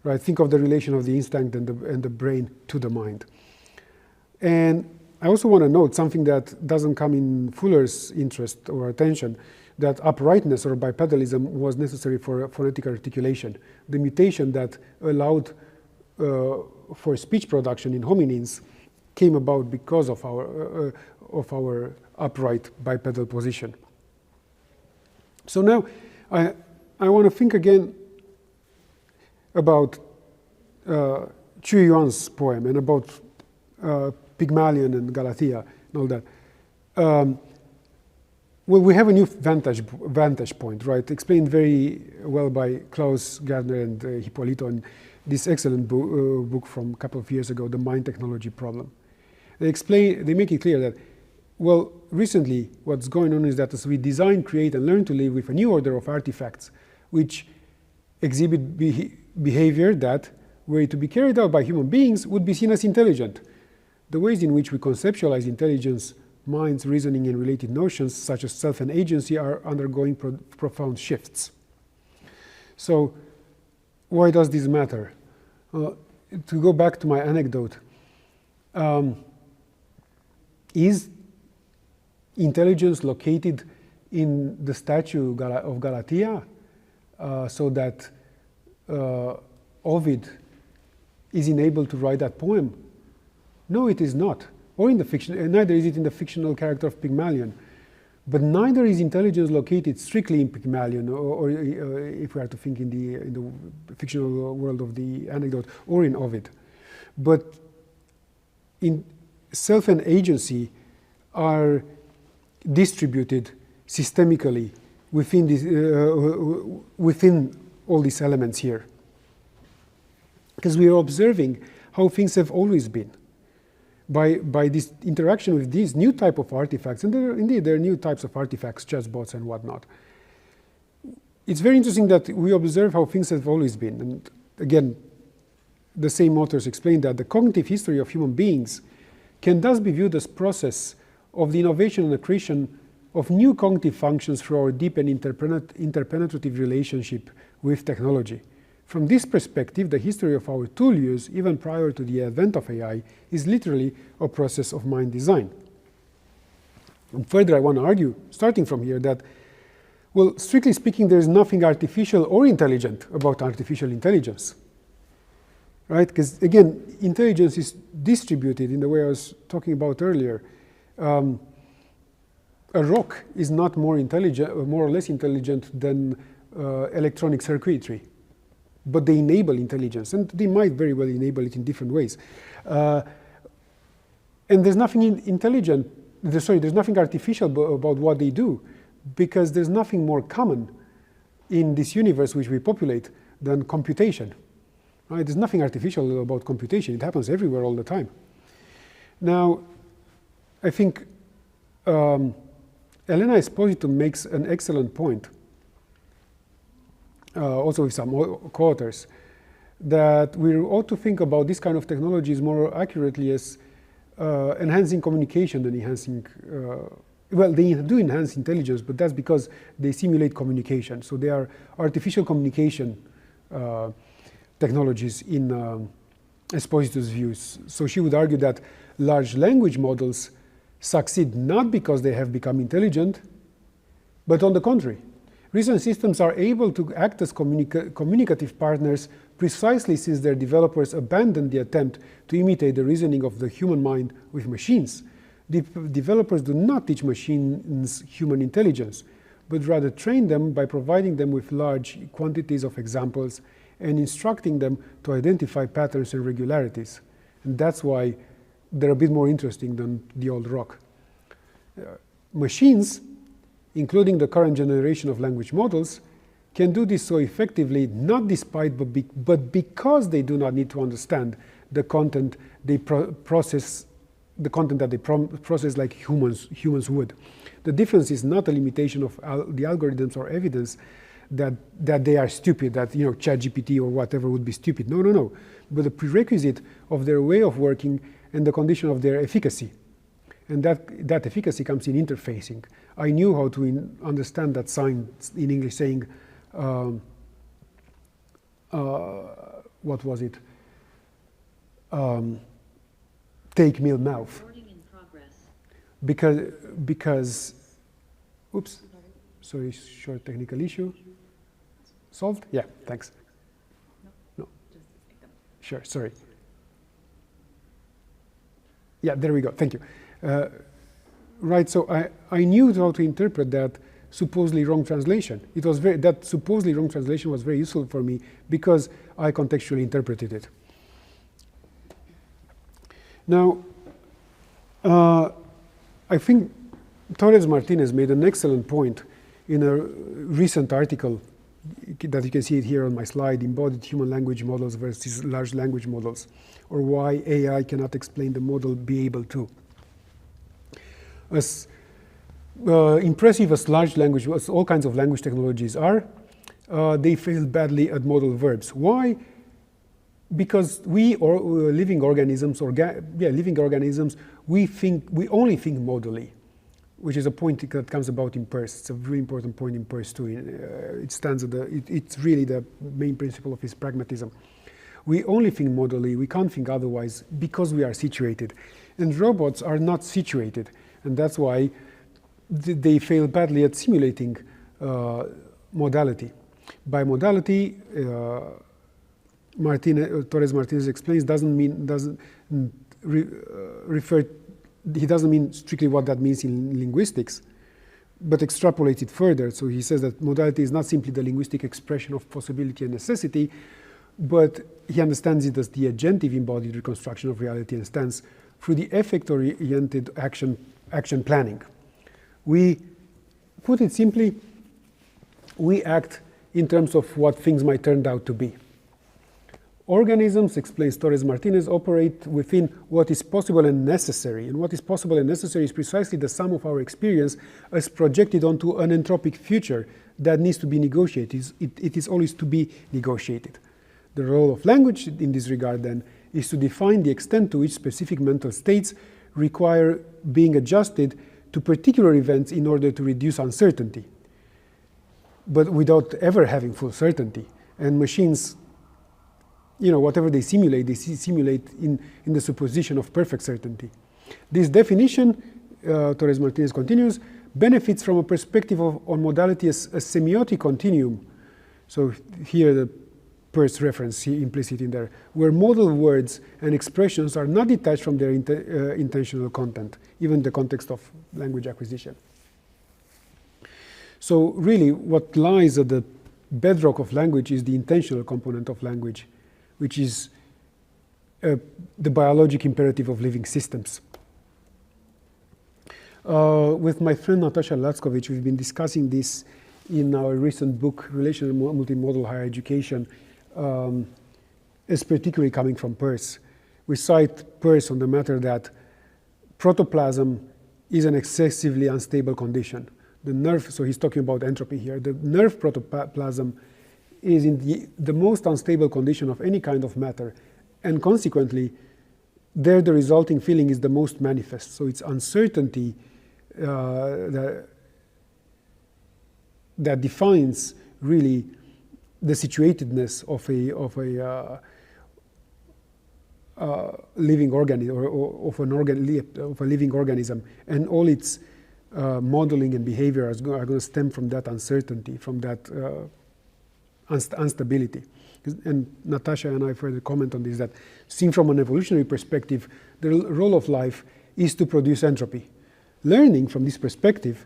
Right? Think of the relation of the instinct and the brain to the mind. And I also want to note something that doesn't come in Fuller's interest or attention, that uprightness or bipedalism was necessary for phonetic articulation. The mutation that allowed for speech production in hominins came about because of our upright bipedal position. So now I want to think again about Chu Yuan's poem and about Pygmalion and Galatea and all that. Well, we have a new vantage point, right? Explained very well by Klaus Gardner and Hippolito in this excellent book from a couple of years ago, The Mind Technology Problem. They make it clear that, well, recently what's going on is that as we design, create, and learn to live with a new order of artifacts which exhibit behavior that, were to be carried out by human beings, would be seen as intelligent. The ways in which we conceptualize intelligence, minds, reasoning, and related notions, such as self and agency, are undergoing profound shifts. So, why does this matter? To go back to my anecdote, is intelligence located in the statue of Galatea, so that Ovid is enabled to write that poem? No, it is not. Or in the fiction, neither is it in the fictional character of Pygmalion. But neither is intelligence located strictly in Pygmalion, or if we are to think in the fictional world of the anecdote, or in Ovid. But in self and agency are distributed systemically within all these elements here. Because we are observing how things have always been. By this interaction with these new type of artifacts, and there are new types of artifacts, chatbots and whatnot. It's very interesting that we observe how things have always been. And again, the same authors explain that the cognitive history of human beings can thus be viewed as process of the innovation and accretion of new cognitive functions through our deep and interpenetrative relationship with technology. From this perspective, the history of our tool use, even prior to the advent of AI, is literally a process of mind design. And further, I want to argue, starting from here, that, well, strictly speaking, there is nothing artificial or intelligent about artificial intelligence. right? Because again, intelligence is distributed in the way I was talking about earlier. A rock is not more intelligent, more or less intelligent than electronic circuitry, but they enable intelligence, and they might very well enable it in different ways. And there's nothing intelligent, there's nothing artificial about what they do, because there's nothing more common in this universe which we populate than computation. Right? There's nothing artificial about computation. It happens everywhere all the time. Now, I think Elena Esposito makes an excellent point, also with some co-authors, that we ought to think about this kind of technologies more accurately as enhancing communication than enhancing, well, they do enhance intelligence, but that's because they simulate communication. So they are artificial communication technologies in Esposito's views. So she would argue that large language models succeed not because they have become intelligent, but on the contrary. Reason systems are able to act as communicative partners precisely since their developers abandoned the attempt to imitate the reasoning of the human mind with machines. The developers do not teach machines human intelligence, but rather train them by providing them with large quantities of examples and instructing them to identify patterns and regularities. And that's why they're a bit more interesting than the old rock. Machines, including the current generation of language models, can do this so effectively not despite but because they do not need to understand the content they process, the content that they process like humans would. The difference is not a limitation of the algorithms or evidence that they are stupid, that ChatGPT or whatever would be stupid. No, no, no. But the prerequisite of their way of working and the condition of their efficacy. And that efficacy comes in interfacing. I knew how to understand that sign in English saying, what was it? Take me mouth. Because, oops, sorry, short technical issue. Solved? Yeah, thanks. No. Sure, sorry. Yeah, there we go, thank you. Right, so I knew how to interpret that supposedly wrong translation. It was that supposedly wrong translation was very useful for me because I contextually interpreted it. Now, I think Torres Martinez made an excellent point in a recent article that you can see it here on my slide, Embodied Human Language Models versus Large Language Models, or why AI cannot explain the model be able to. As impressive as large language, as all kinds of language technologies are, they fail badly at modal verbs. Why? Because we, or living organisms, we only think modally, which is a point that comes about in Peirce. It's a very important point in Peirce too. It stands at it's really the main principle of his pragmatism. We only think modally, we can't think otherwise because we are situated. And robots are not situated. And that's why they fail badly at simulating modality. By modality, Torres Martinez explains, he doesn't mean strictly what that means in linguistics, but extrapolate it further. So he says that modality is not simply the linguistic expression of possibility and necessity, but he understands it as the agentive embodied reconstruction of reality and stands through the effect-oriented action planning. We, put it simply, we act in terms of what things might turn out to be. Organisms, explains Torres Martinez, operate within what is possible and necessary. And what is possible and necessary is precisely the sum of our experience as projected onto an entropic future that needs to be negotiated. It is always to be negotiated. The role of language in this regard, then, is to define the extent to which specific mental states require being adjusted to particular events in order to reduce uncertainty, but without ever having full certainty. And machines, whatever they simulate in the supposition of perfect certainty. This definition, Torres Martinez continues, benefits from a perspective on modality as a semiotic continuum. So here the Peirce reference implicit in there, where modal words and expressions are not detached from their intentional content, even in the context of language acquisition. So really, what lies at the bedrock of language is the intentional component of language, which is the biologic imperative of living systems. With my friend Natasha Lackovic, we've been discussing this in our recent book, Relational Multimodal Higher Education, is particularly coming from Peirce. We cite Peirce on the matter that protoplasm is an excessively unstable condition. The nerve, so he's talking about entropy here, the nerve protoplasm is in the most unstable condition of any kind of matter, and consequently, there the resulting feeling is the most manifest. So it's uncertainty that defines really the situatedness of a living organism, or of a living organism, and all its modeling and behavior are going to stem from that uncertainty, from that instability. And Natasha and I further comment on this, that seen from an evolutionary perspective, the role of life is to produce entropy. Learning from this perspective,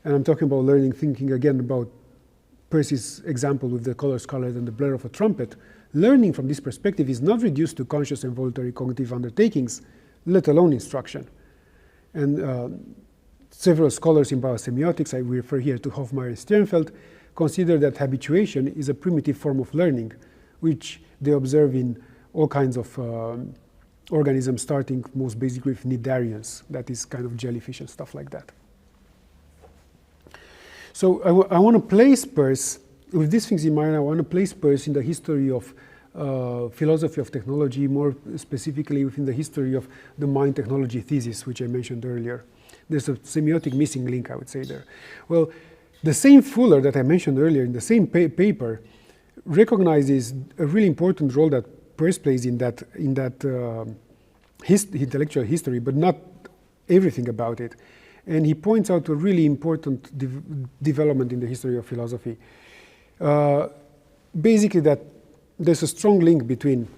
and I'm talking about learning, thinking again about Peirce's example with the color scarlet and the blur of a trumpet, learning from this perspective is not reduced to conscious and voluntary cognitive undertakings, let alone instruction. And several scholars in biosemiotics, I refer here to Hofmeier and Sternfeld, consider that habituation is a primitive form of learning, which they observe in all kinds of organisms, starting most basically with cnidarians, that is kind of jellyfish and stuff like that. So I want to place Peirce, with these things in mind, I want to place Peirce in the history of philosophy of technology, more specifically within the history of the mind-technology thesis, which I mentioned earlier. There's a semiotic missing link, I would say, there. Well, the same Fuller that I mentioned earlier in the same paper recognizes a really important role that Peirce plays in that intellectual history, but not everything about it. And he points out a really important development in the history of philosophy. Basically, that there's a strong link between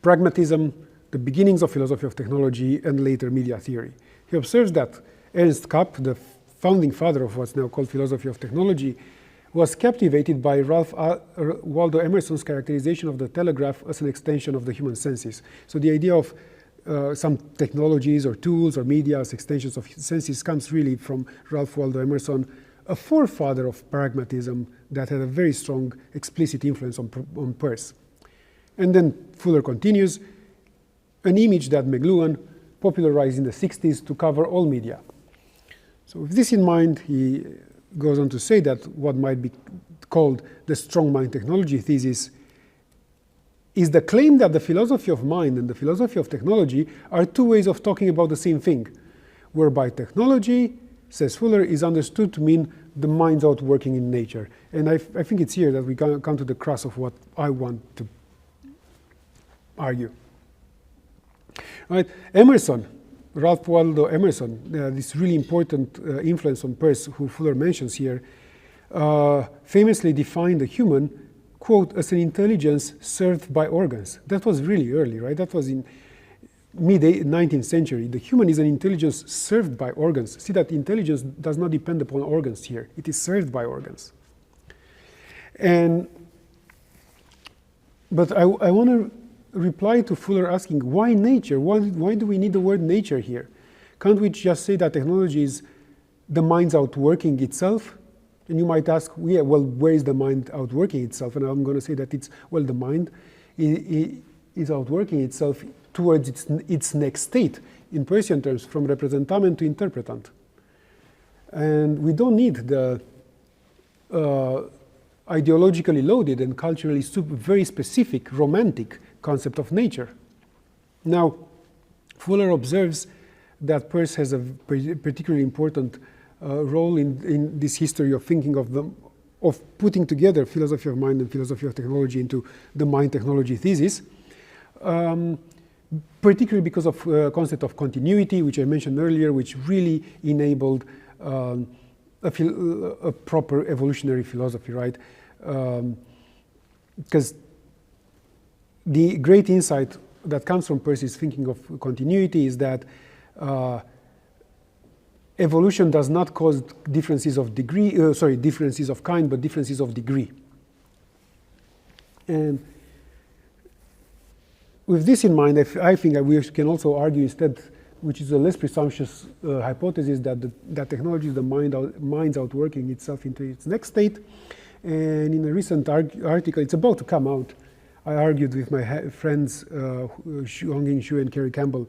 pragmatism, the beginnings of philosophy of technology, and later media theory. He observes that Ernst Kapp, the founding father of what's now called philosophy of technology, was captivated by Ralph Waldo Emerson's characterization of the telegraph as an extension of the human senses. So the idea of some technologies or tools or media as extensions of senses comes really from Ralph Waldo Emerson, a forefather of pragmatism that had a very strong explicit influence on Peirce. And then Fuller continues, an image that McLuhan popularized in the 60s to cover all media. So with this in mind, he goes on to say that what might be called the strong mind technology thesis is the claim that the philosophy of mind and the philosophy of technology are two ways of talking about the same thing, whereby technology, says Fuller, is understood to mean the mind's outworking in nature. And I think it's here that we come to the crux of what I want to argue. Right? Emerson, Ralph Waldo Emerson, this really important influence on Peirce, who Fuller mentions here, famously defined the human, quote, as an intelligence served by organs. That was really early, right? That was in mid-19th century. The human is an intelligence served by organs. See that intelligence does not depend upon organs here. It is served by organs. But I want to reply to Fuller asking, why nature? Why do we need the word nature here? Can't we just say that technology is the mind's outworking itself? And you might ask, yeah, well, where is the mind outworking itself? And I'm going to say that it's, well, the mind is outworking itself towards its next state, in Peircean terms, from representamen to interpretant. And we don't need the ideologically loaded and culturally very specific, romantic concept of nature. Now, Fuller observes that Peirce has a particularly important role in this history of thinking of putting together philosophy of mind and philosophy of technology into the mind-technology thesis, particularly because of concept of continuity, which I mentioned earlier, which really enabled a proper evolutionary philosophy, right? because the great insight that comes from Percy's thinking of continuity is that evolution does not cause differences of degree, differences of kind, but differences of degree. And with this in mind, I think that we can also argue instead, which is a less presumptuous hypothesis, that technology is the mind's outworking itself into its next state. And in a recent article, it's about to come out, I argued with my friends Hong-Ying Xu and Kerry Campbell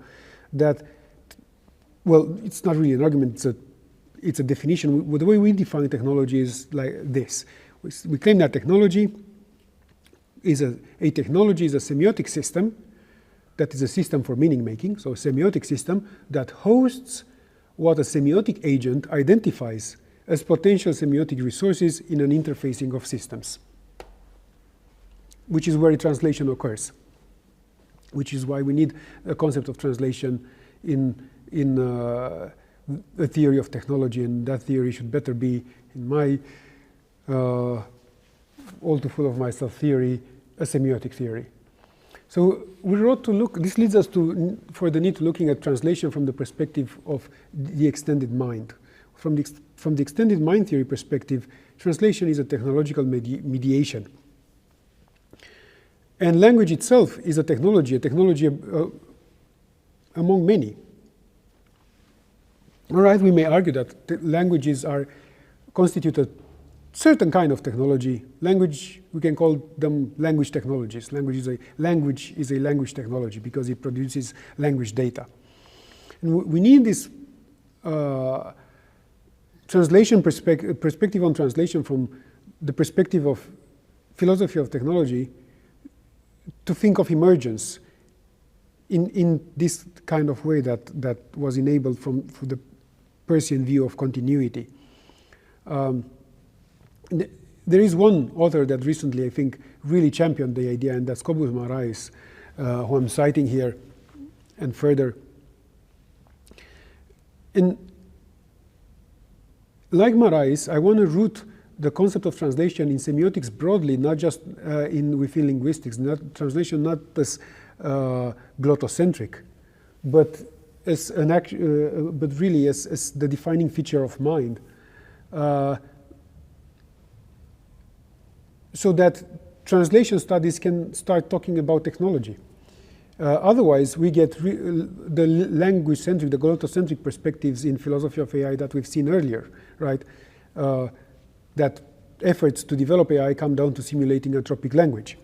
that, well, it's not really an argument, it's a definition. The way we define technology is like this. We claim that technology is a technology is a semiotic system that is a system for meaning making, so a semiotic system that hosts what a semiotic agent identifies as potential semiotic resources in an interfacing of systems, which is where translation occurs, which is why we need a concept of translation in a theory of technology, and that theory should better be, in my all too full of myself theory, a semiotic theory. So we wrote to look, this leads us for the need to looking at translation from the perspective of the extended mind. From the extended mind theory perspective, translation is a technological mediation. And language itself is a technology among many. All right, we may argue that languages constitute a certain kind of technology. Language, we can call them language technologies. Language is a language technology because it produces language data. And we need this translation perspective on translation from the perspective of philosophy of technology to think of emergence in this kind of way that was enabled from the Persian view of continuity. There is one author that recently, I think, really championed the idea, and that's Cobus Marais, who I'm citing here, and further. And like Marais, I want to root the concept of translation in semiotics broadly, not just within linguistics. Translation not as glottocentric, but as but really as the defining feature of mind. So that translation studies can start talking about technology. Otherwise, we get the language-centric, the glottocentric perspectives in philosophy of AI that we've seen earlier, right? That efforts to develop AI come down to simulating anthropic language.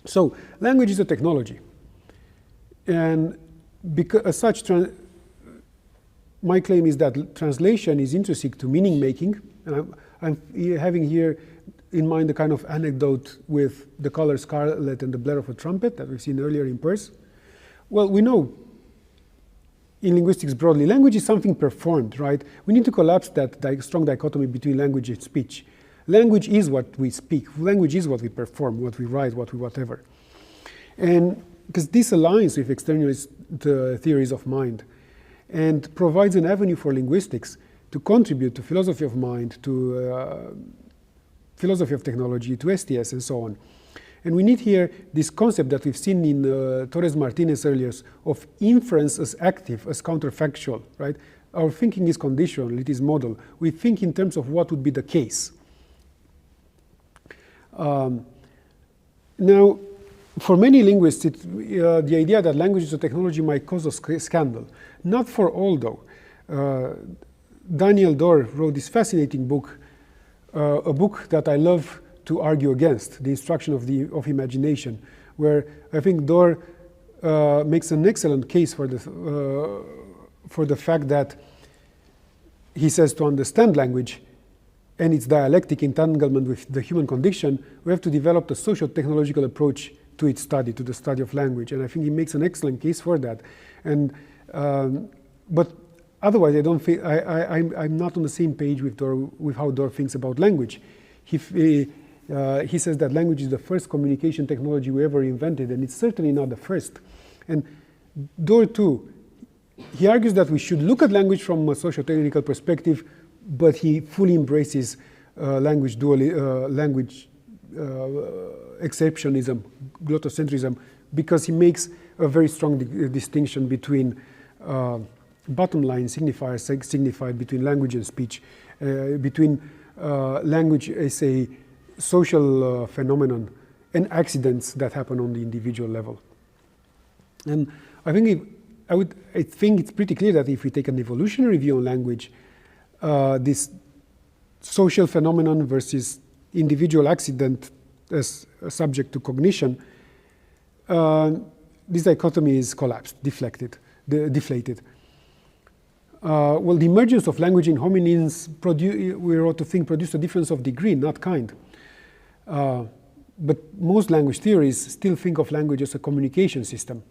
So, language is a technology. And because, as such, my claim is that translation is intrinsic to meaning making. And I'm having here in mind the kind of anecdote with the color scarlet and the blare of a trumpet that we've seen earlier in Peirce. Well, we know in linguistics broadly, language is something performed, right? We need to collapse that strong dichotomy between language and speech. Language is what we speak. Language is what we perform, what we write, what we whatever. And because this aligns with externalist theories of mind and provides an avenue for linguistics to contribute to philosophy of mind, to philosophy of technology, to STS, and so on. And we need here this concept that we've seen in Torres Martinez earlier of inference as active, as counterfactual, right? Our thinking is conditional, it is modal. We think in terms of what would be the case. Now, for many linguists, the idea that language is a technology might cause a scandal. Not for all, though. Daniel Dorr wrote this fascinating book, a book that I love to argue against, The Instruction of Imagination, where I think Dorr makes an excellent case for the fact that he says to understand language and its dialectic entanglement with the human condition, we have to develop the socio-technological approach to its study, to the study of language. And I think he makes an excellent case for that. And but otherwise, I don't feel I'm not on the same page with Dorr, with how Dorr thinks about language. He says that language is the first communication technology we ever invented, and it's certainly not the first. And Dorr too, he argues that we should look at language from a socio-technical perspective, but he fully embraces language exceptionism, glottocentrism, because he makes a very strong distinction between bottom line signifiers signified between language and speech, between language as a social phenomenon and accidents that happen on the individual level. And I think it's pretty clear that if we take an evolutionary view on language, this social phenomenon versus individual accident as subject to cognition, this dichotomy is collapsed, deflated. Well, the emergence of language in hominins, we ought to think, produced a difference of degree, not kind. But most language theories still think of language as a communication system.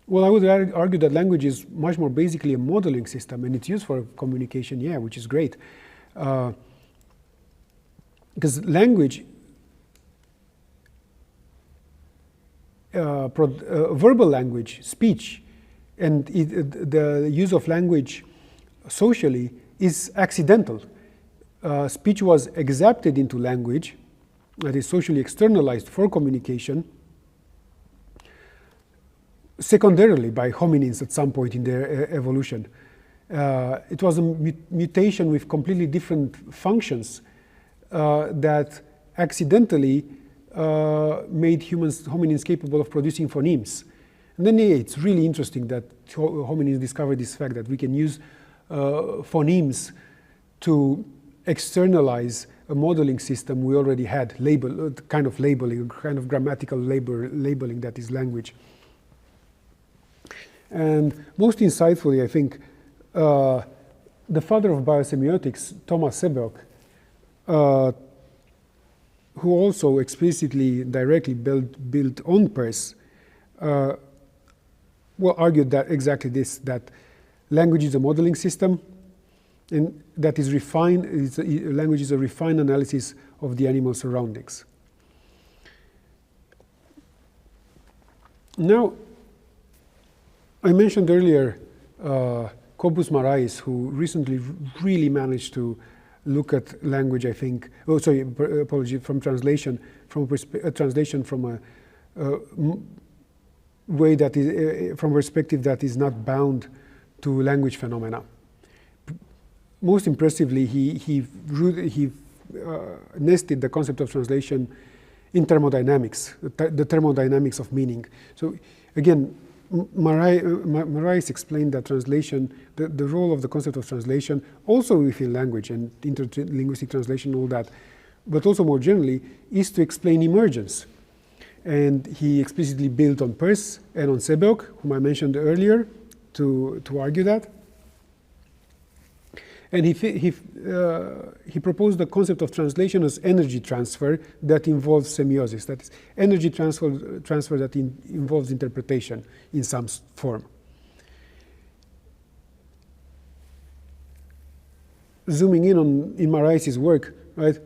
Well, I would argue that language is much more basically a modeling system, and it's used for communication, yeah, which is great. Because language, verbal language, speech, and the use of language socially is accidental. Speech was exapted into language, that is socially externalized for communication, secondarily by hominins at some point in their evolution. It was a mutation with completely different functions that accidentally made hominins capable of producing phonemes. And then it's really interesting that hominins discovered this fact that we can use phonemes to externalize a modeling system we already had, kind of labeling, kind of grammatical labeling that is language. And most insightfully, I think, the father of biosemiotics, Thomas Sebeok, who also explicitly, directly built on Peirce, well, argued that exactly this, that language is a modeling system, and that is refined, language is a refined analysis of the animal surroundings. Now, I mentioned earlier Cobus Marais, who recently really managed to look at language, I think, from translation, a translation from a way that is, from a perspective that is not bound to language phenomena. Most impressively, he nested the concept of translation in thermodynamics, the thermodynamics of meaning. So again, Marais explained that translation, the role of the concept of translation, also within language and interlinguistic translation, all that, but also more generally, is to explain emergence. And he explicitly built on Peirce and on Sebeok, whom I mentioned earlier, to argue that. And he proposed the concept of translation as energy transfer that involves semiosis. That is, energy transfer that involves interpretation in some form. Zooming in Marais' work, right?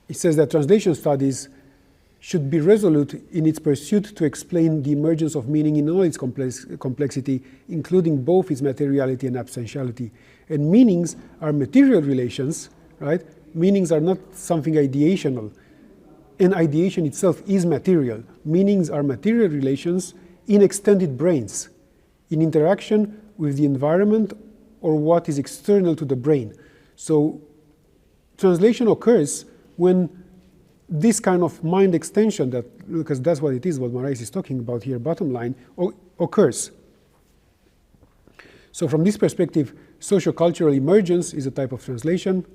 He says that translation studies should be resolute in its pursuit to explain the emergence of meaning in all its complexity, including both its materiality and absentiality. And meanings are material relations, right? Meanings are not something ideational. And ideation itself is material. Meanings are material relations in extended brains, in interaction with the environment or what is external to the brain. So translation occurs when this kind of mind extension, because that's what it is, what Marais is talking about here, bottom line, occurs. So from this perspective, sociocultural emergence is a type of translation,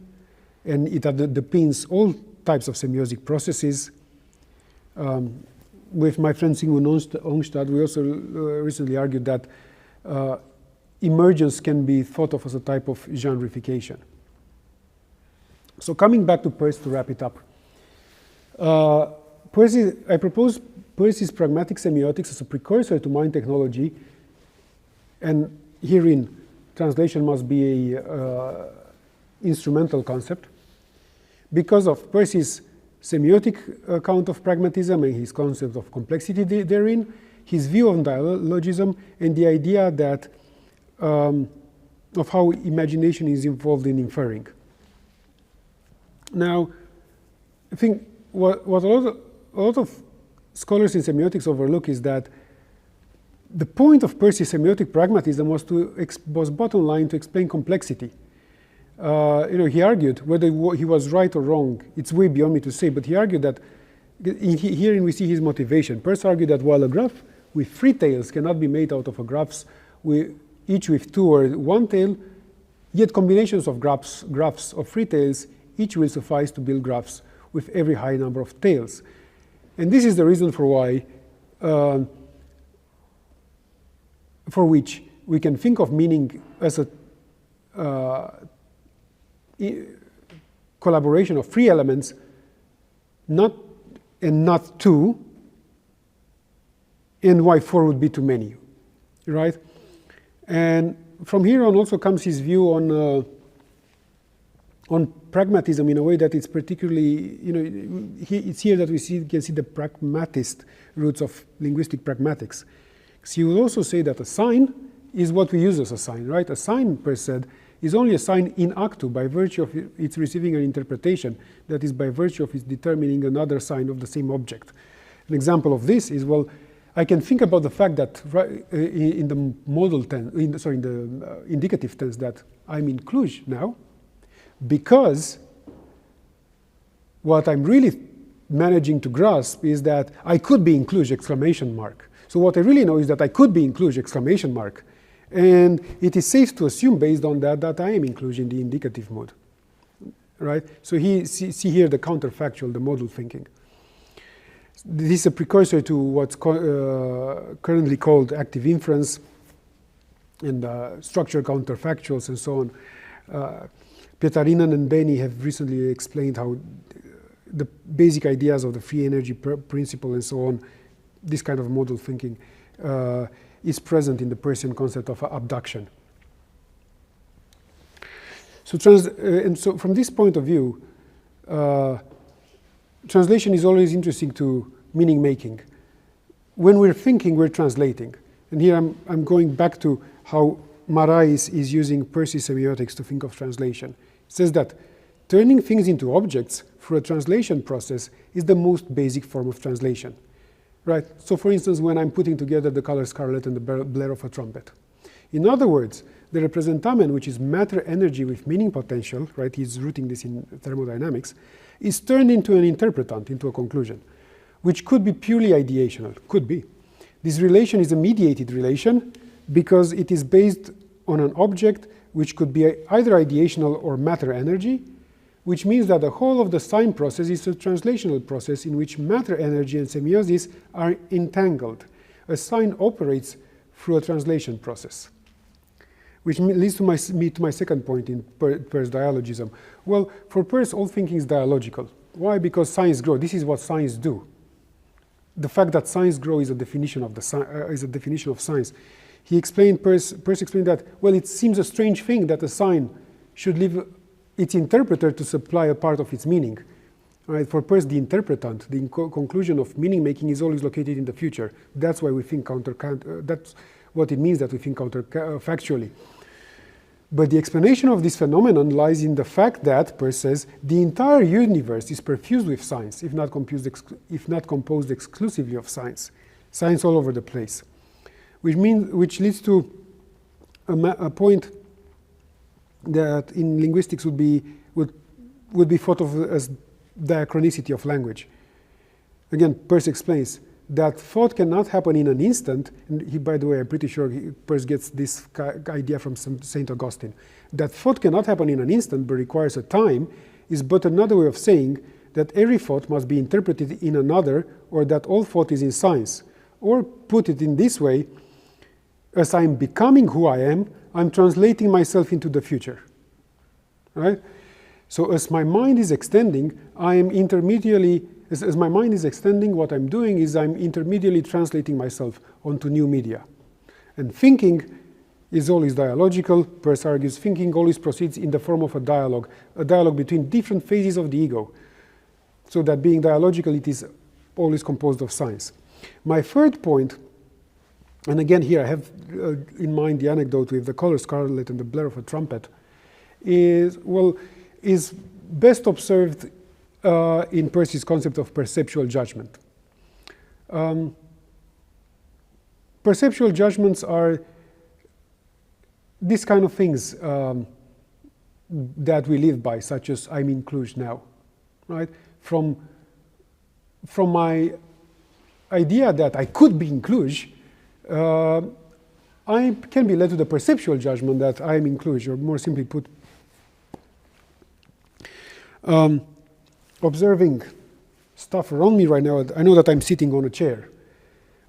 and it underpins all types of semiotic processes. With my friend Sigmund Ongstad, we also recently argued that emergence can be thought of as a type of genreification. So coming back to Peirce to wrap it up. I propose Peirce's pragmatic semiotics as a precursor to mind technology, and herein translation must be an instrumental concept. Because of Peirce's semiotic account of pragmatism and his concept of complexity therein, his view on dialogism, and the idea that of how imagination is involved in inferring. Now, I think what a lot of scholars in semiotics overlook is that the point of Peirce's semiotic pragmatism was bottom line to explain complexity. He argued, whether he was right or wrong, it's way beyond me to say, but he argued that, herein we see his motivation. Peirce argued that while a graph with 3 tails cannot be made out of a graphs each with 2 or 1 tail, yet combinations of graphs of 3 tails each will suffice to build graphs with every high number of tails. And this is the reason for why, for which we can think of meaning as a collaboration of 3 elements, not 2, and why 4 would be too many, right? And from here on also comes his view on pragmatism in a way that it's particularly, it's here that we can see the pragmatist roots of linguistic pragmatics. So he will also say that a sign is what we use as a sign, right? A sign, Peirce said, is only a sign in actu by virtue of its receiving an interpretation, that is, by virtue of its determining another sign of the same object. An example of this is, well, I can think about the fact that in the modal tense, in the indicative tense, that I'm in Cluj now, because what I'm really managing to grasp is that I could be in Cluj, exclamation mark. So what I really know is that I could be in Cluj, exclamation mark. And it is safe to assume based on that I am in Cluj in the indicative mode, right? So see here the counterfactual, the modal thinking. This is a precursor to what's currently called active inference and structured counterfactuals and so on. Pietarinan and Beni have recently explained how the basic ideas of the free energy principle and so on, this kind of modal thinking, is present in the Peircean concept of abduction. So, so from this point of view, translation is always interesting to meaning making. When we're thinking, we're translating. And here I'm going back to how Marais is using Peirce's semiotics to think of translation. It says that turning things into objects through a translation process is the most basic form of translation. Right? So for instance, when I'm putting together the color scarlet and the blare of a trumpet. In other words, the representamen, which is matter energy with meaning potential, right, he's rooting this in thermodynamics, is turned into an interpretant, into a conclusion, which could be purely ideational, could be. This relation is a mediated relation because it is based on an object which could be either ideational or matter energy, which means that the whole of the sign process is a translational process in which matter energy and semiosis are entangled. A sign operates through a translation process, which leads to my second point in Peirce dialogism. Well, for Peirce, all thinking is dialogical. Why? Because signs grow. This is what signs do. The fact that signs grow is a definition of science. He explained, Peirce explained that, well, it seems a strange thing that a sign should leave its interpreter to supply a part of its meaning. Right? For Peirce, the interpretant, the conclusion of meaning making is always located in the future. That's why we think that's what it means that we think counterfactually. But the explanation of this phenomenon lies in the fact that, Peirce says, the entire universe is perfused with signs, if not composed exclusively of signs. Signs all over the place. Which leads to a point that in linguistics would be thought of as diachronicity of language. Again, Peirce explains that thought cannot happen in an instant, and he, by the way, I'm pretty sure Peirce gets this idea from St. Augustine. That thought cannot happen in an instant but requires a time is but another way of saying that every thought must be interpreted in another, or that all thought is in signs. Or put it in this way, as I'm becoming who I am, I'm translating myself into the future, right? So as my mind is extending, I am intermediately, as my mind is extending, what I'm doing is I'm intermediately translating myself onto new media. And thinking is always dialogical. Peirce argues thinking always proceeds in the form of a dialogue between different phases of the ego. So that being dialogical, it is always composed of signs. My third point, and again here I have in mind the anecdote with the color scarlet and the blare of a trumpet, is best observed in Peirce's concept of perceptual judgment. Perceptual judgments are these kind of things that we live by, such as I'm in Cluj now, right? From my idea that I could be in Cluj, I can be led to the perceptual judgment that I'm in Cluj, or more simply put, observing stuff around me right now. I know that I'm sitting on a chair.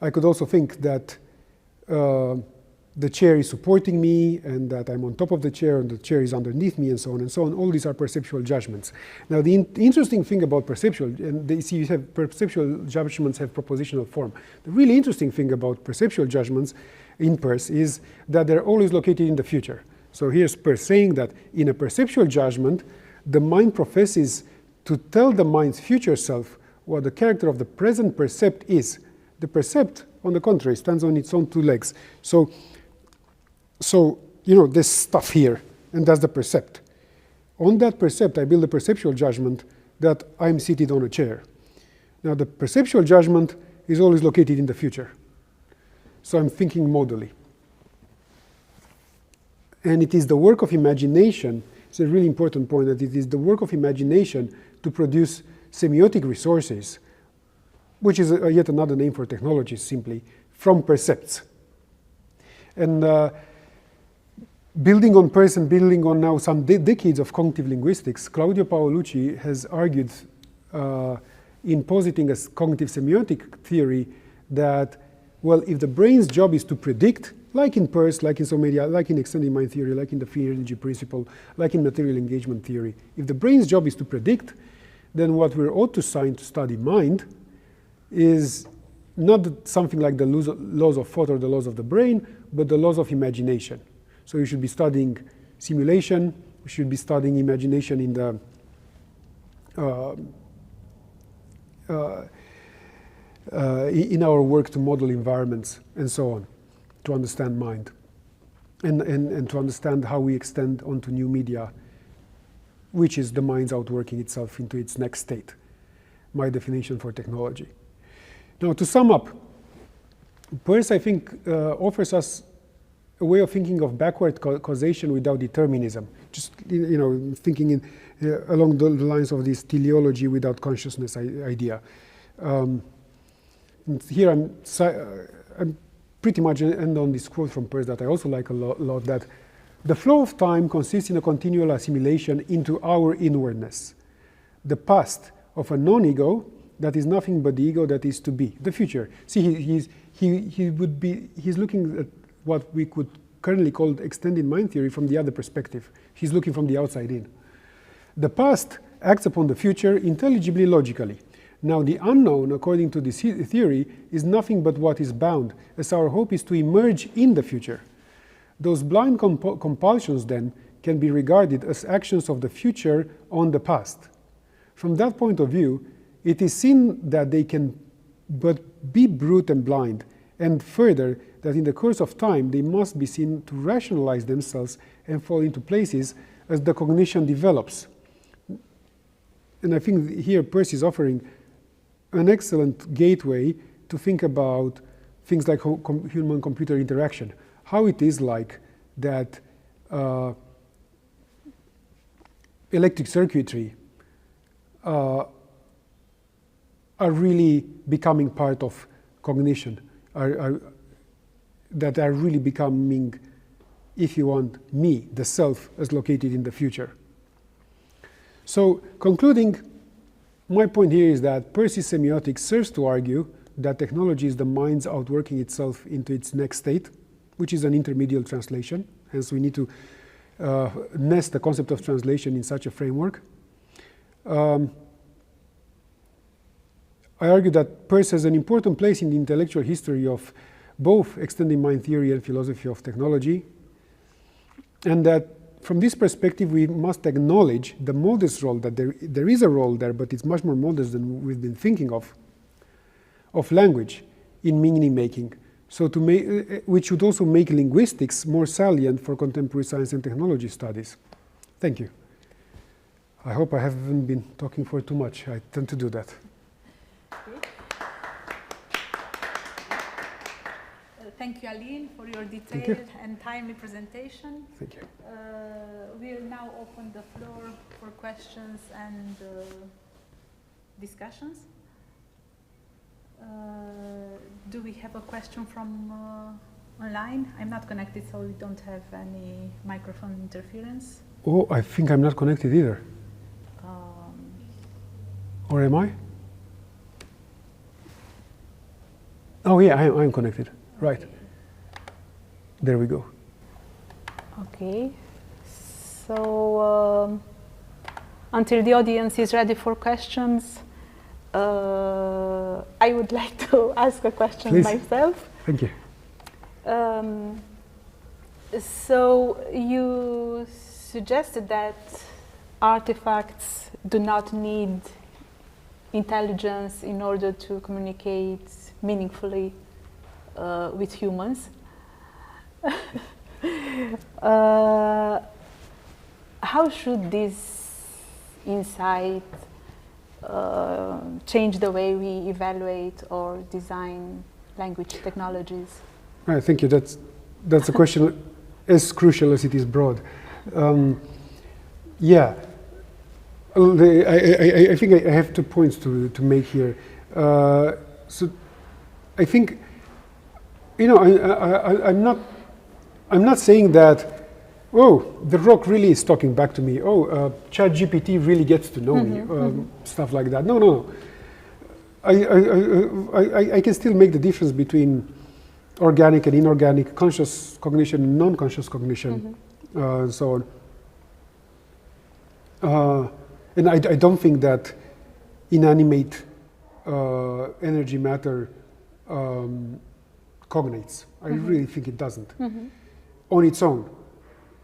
I could also think that the chair is supporting me, and that I'm on top of the chair, and the chair is underneath me, and so on and so on. All these are perceptual judgments. Now, the interesting thing about perceptual, and you have perceptual judgments have propositional form. The really interesting thing about perceptual judgments in Peirce is that they're always located in the future. So here's Peirce saying that in a perceptual judgment, the mind professes to tell the mind's future self what the character of the present percept is. The percept, on the contrary, stands on its own two legs. So you know, this stuff here, and that's the percept. On that percept, I build a perceptual judgment that I'm seated on a chair. Now, the perceptual judgment is always located in the future. So I'm thinking modally. And it is the work of imagination, it's a really important point, that it is the work of imagination to produce semiotic resources, which is yet another name for technologies, simply, from percepts. And building on Peirce and building on now some decades of cognitive linguistics, Claudio Paolucci has argued in positing a cognitive semiotic theory that, well, if the brain's job is to predict, like in Peirce, like in Somedia, like in extended mind theory, like in the free energy principle, like in material engagement theory, if the brain's job is to predict, then what we're ought to study mind is not something like the laws of thought or the laws of the brain, but the laws of imagination. So you should be studying simulation, we should be studying imagination in the in our work to model environments and so on, to understand mind, and to understand how we extend onto new media, which is the mind's outworking itself into its next state. My definition for technology. Now, to sum up, Peirce, I think, offers us a way of thinking of backward causation without determinism. Just, you know, thinking in, along the lines of this teleology without consciousness idea. And here I'm pretty much end on this quote from Peirce that I also like a lot, that the flow of time consists in a continual assimilation into our inwardness, the past of a non-ego that is nothing but the ego that is to be, the future. See, he's looking at what we could currently call extended mind theory from the other perspective. He's looking from the outside in. The past acts upon the future intelligibly, logically. Now, the unknown, according to this theory, is nothing but what is bound, as our hope is to emerge in the future. Those blind compulsions, then, can be regarded as actions of the future on the past. From that point of view, it is seen that they can but be brute and blind, and further, that in the course of time they must be seen to rationalize themselves and fall into places as the cognition develops. And I think here Peirce is offering an excellent gateway to think about things like human-computer interaction. How it is like that electric circuitry are really becoming part of cognition, that are really becoming, if you want, me, the self, as located in the future. So, concluding, my point here is that Peirce's semiotics serves to argue that technology is the mind's outworking itself into its next state, which is an intermediate translation. Hence, we need to nest the concept of translation in such a framework. I argue that Peirce has an important place in the intellectual history of both extended mind theory and philosophy of technology, and that from this perspective we must acknowledge the modest role, that there is a role there, but it's much more modest than we've been thinking of language in meaning making, so to make, which should also make linguistics more salient for contemporary science and technology studies. Thank you. I hope I haven't been talking for too much. I tend to do that. Thank you, Alin, for your detailed and timely presentation. Thank you. We'll now open the floor for questions and discussions. Do we have a question from online? I'm not connected, so we don't have any microphone interference. Oh, I think I'm not connected either. Or am I? Oh yeah, I'm connected. Right. There we go. Okay. So until the audience is ready for questions, I would like to ask a question myself. Thank you. So you suggested that artifacts do not need intelligence in order to communicate meaningfully with humans. How should this insight change the way we evaluate or design language technologies? Right, thank you. That's a question as crucial as it is broad. Yeah, I think I have 2 points to make here. So I think, you know, I'm not saying that, oh, the rock really is talking back to me. Oh, ChatGPT really gets to know me. Stuff like that. No. I can still make the difference between organic and inorganic, conscious cognition and non-conscious cognition, and so on. And I don't think that inanimate energy matter cognates. I really think it doesn't on its own.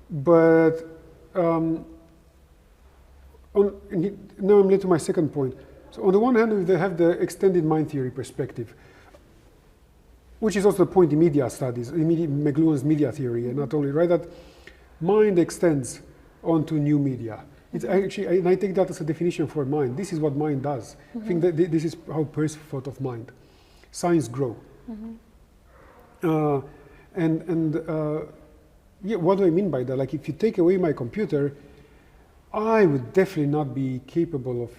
But now I'm led to my second point. So on the one hand, they have the extended mind theory perspective, which is also the point in media studies, in McLuhan's media theory, and not only, right, that mind extends onto new media. It's actually, and I take that as a definition for mind. This is what mind does. I think that this is how Peirce thought of mind. Signs grow. Yeah, what do I mean by that? Like, if you take away my computer, I would definitely not be capable of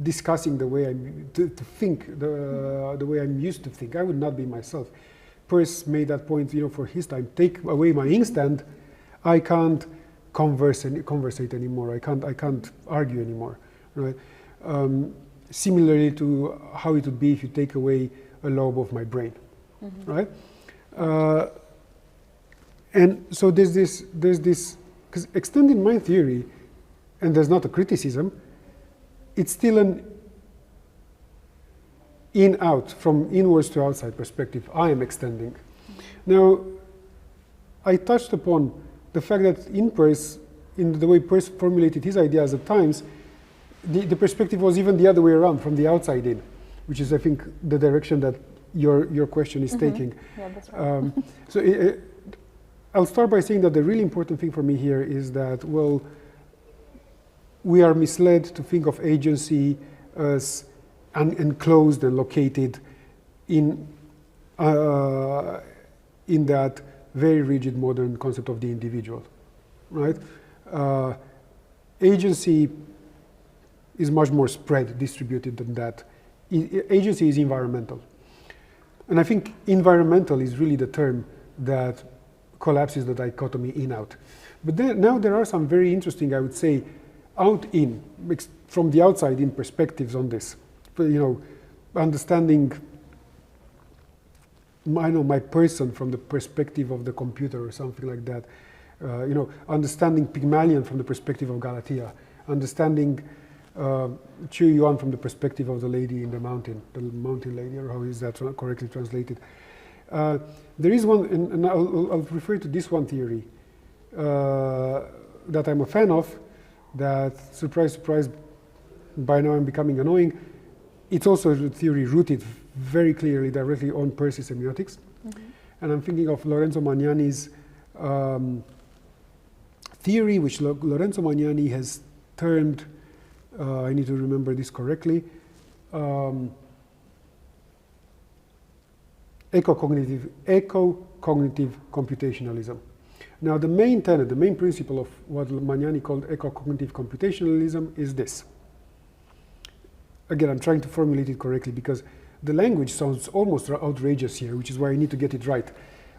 discussing the way to think, the way I'm used to think. I would not be myself. Peirce made that point, you know, for his time. Take away my inkstand, I can't conversate anymore. I can't argue anymore, right? Similarly to how it would be if you take away a lobe of my brain, right? And so there's this, because extended mind theory, and there's not a criticism, it's still an in-out, from inwards to outside perspective. I am extending. Now, I touched upon the fact that in Peirce, in the way Peirce formulated his ideas at times, the perspective was even the other way around, from the outside in, which is, I think, the direction that your question is taking. Yeah, that's right. So I'll start by saying that the really important thing for me here is that, well, we are misled to think of agency as enclosed and located in that very rigid modern concept of the individual, right? Agency is much more spread, distributed than that. Agency is environmental. And I think environmental is really the term that collapses the dichotomy in-out. But now there are some very interesting, I would say, out-in, from the outside-in perspectives on this. But, you know, understanding, I know, my person from the perspective of the computer or something like that. You know, understanding Pygmalion from the perspective of Galatea. Understanding Chu Yuan from the perspective of the lady in the mountain lady, or how is that correctly translated? There is one, and I'll refer to this one theory that I'm a fan of, that, surprise, surprise, by now I'm becoming annoying. It's also a theory rooted very clearly, directly on Peirce's semiotics. And I'm thinking of Lorenzo Magnani's theory which Lorenzo Magnani has termed, I need to remember this correctly, eco-cognitive computationalism. Now the main tenet, the main principle of what Magnani called eco-cognitive computationalism is this. Again, I'm trying to formulate it correctly because the language sounds almost outrageous here, which is why I need to get it right.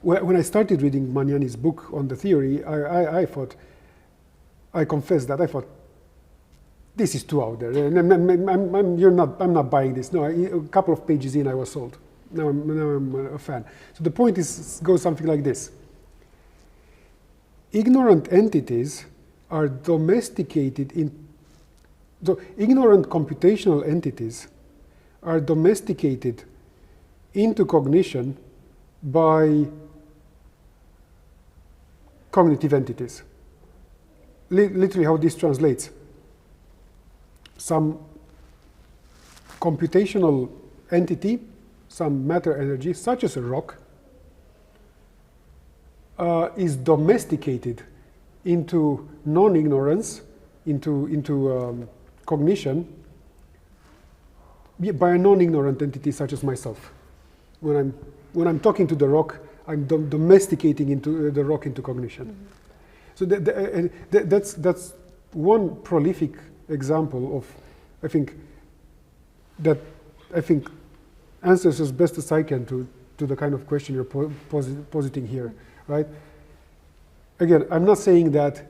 When I started reading Magnani's book on the theory, I thought, I confess that I thought, this is too out there. I'm not buying this. No, a couple of pages in, I was sold. Now I'm a fan. So the point goes something like this. Ignorant entities are domesticated so ignorant computational entities are domesticated into cognition by cognitive entities. Literally how this translates. Some computational entity, some matter energy, such as a rock, is domesticated into non-ignorance, into cognition, by a non-ignorant entity such as myself. When I'm talking to the rock, I'm domesticating into the rock into cognition. Mm-hmm. So that's one prolific example of, I think answers as best as I can to the kind of question you're positing here, right? Again, I'm not saying that,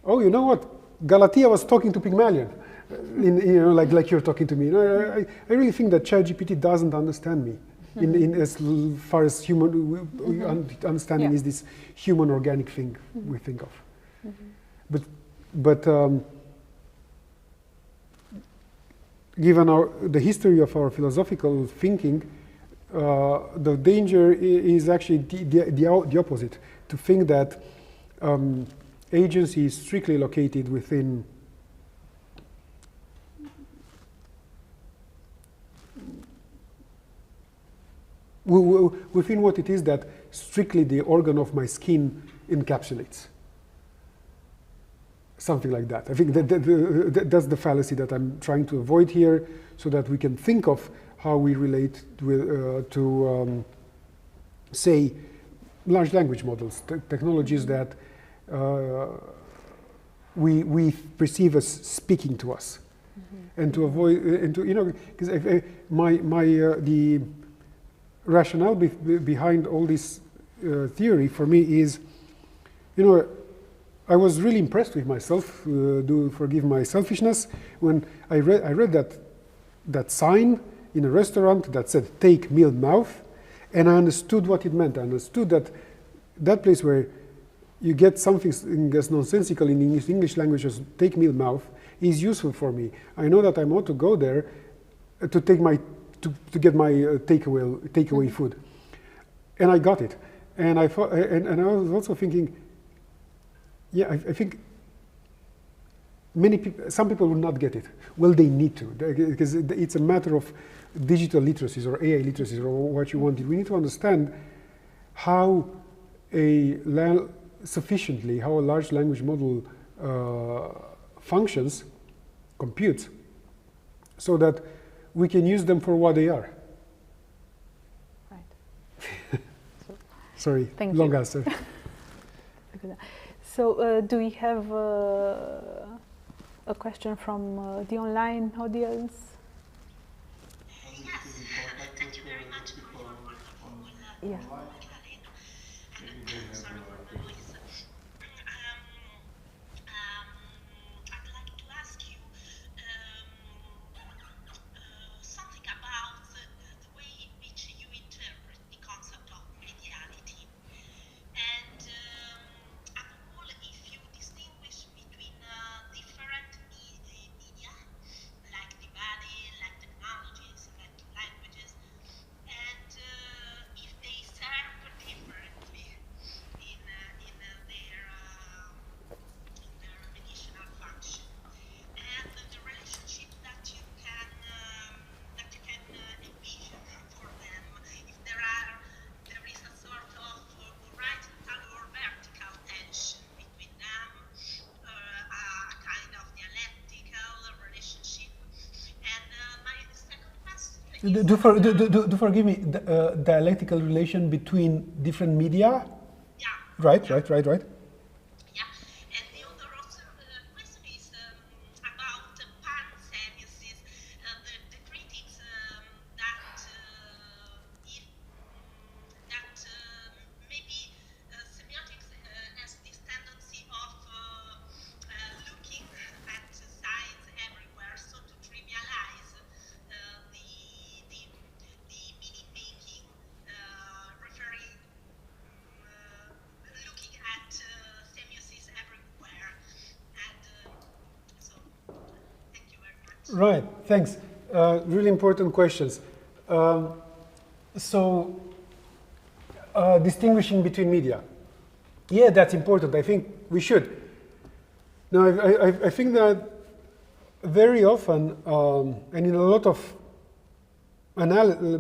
oh, you know what, Galatea was talking to Pygmalion, like you're talking to me. No, I really think that ChatGPT doesn't understand me. In as far as human understanding is this human organic thing we think of. But given the history of our philosophical thinking, the danger is actually the opposite. To think that agency is strictly located within what it is that strictly the organ of my skin encapsulates. Something like that. I think that's the fallacy that I'm trying to avoid here, so that we can think of how we relate to say, large language models, technologies that we perceive as speaking to us, and to avoid, because the rationale behind all this theory for me is, I was really impressed with myself, forgive my selfishness, when I read that sign in a restaurant that said, "Take meal mouth," and I understood what it meant. I understood that place where you get something as nonsensical in English language as "take meal mouth" is useful for me. I know that I ought to go there to get my takeaway food, and I got it. And I thought, and I was also thinking, yeah, I think some people will not get it. Well, they need to, because it's a matter of digital literacies or AI literacies or what you want. We need to understand how a large language model functions, computes, so that we can use them for what they are. Right. Sorry, Thank long you. answer. So, do we have a question from the online audience? Yes, thank you very much for your wonderful Yeah. Sorry for the noise. I'd like to ask you something about the way in which you interpret the concept of mediality. And above all, if you distinguish between different media, like the body, like technologies, like languages, and if they serve Do forgive me, the dialectical relation between different media? Yeah. Right. Yeah. Yeah, and the other question is about pan-semiosis. The critics that maybe semiotics has this tendency of looking at signs everywhere, so to trivialize the meaning making, referring. Looking at semiosis everywhere, and so thank you very much. Right, thanks. Really important questions. Distinguishing between media. Yeah, that's important. I think we should. Now, I think that very often, and in a lot of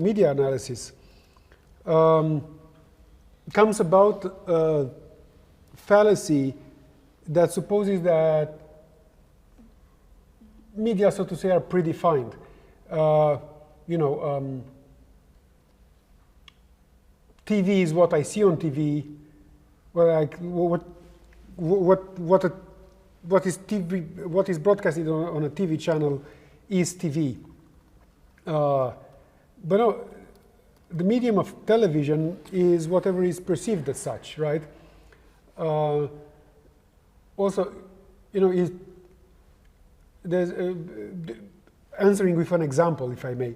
media analysis, comes about a fallacy that supposes that media, so to say, are predefined. TV is what I see on TV. What is TV? What is broadcasted on a TV channel is TV. But no, the medium of television is whatever is perceived as such, right? Also, there's answering with an example, if I may.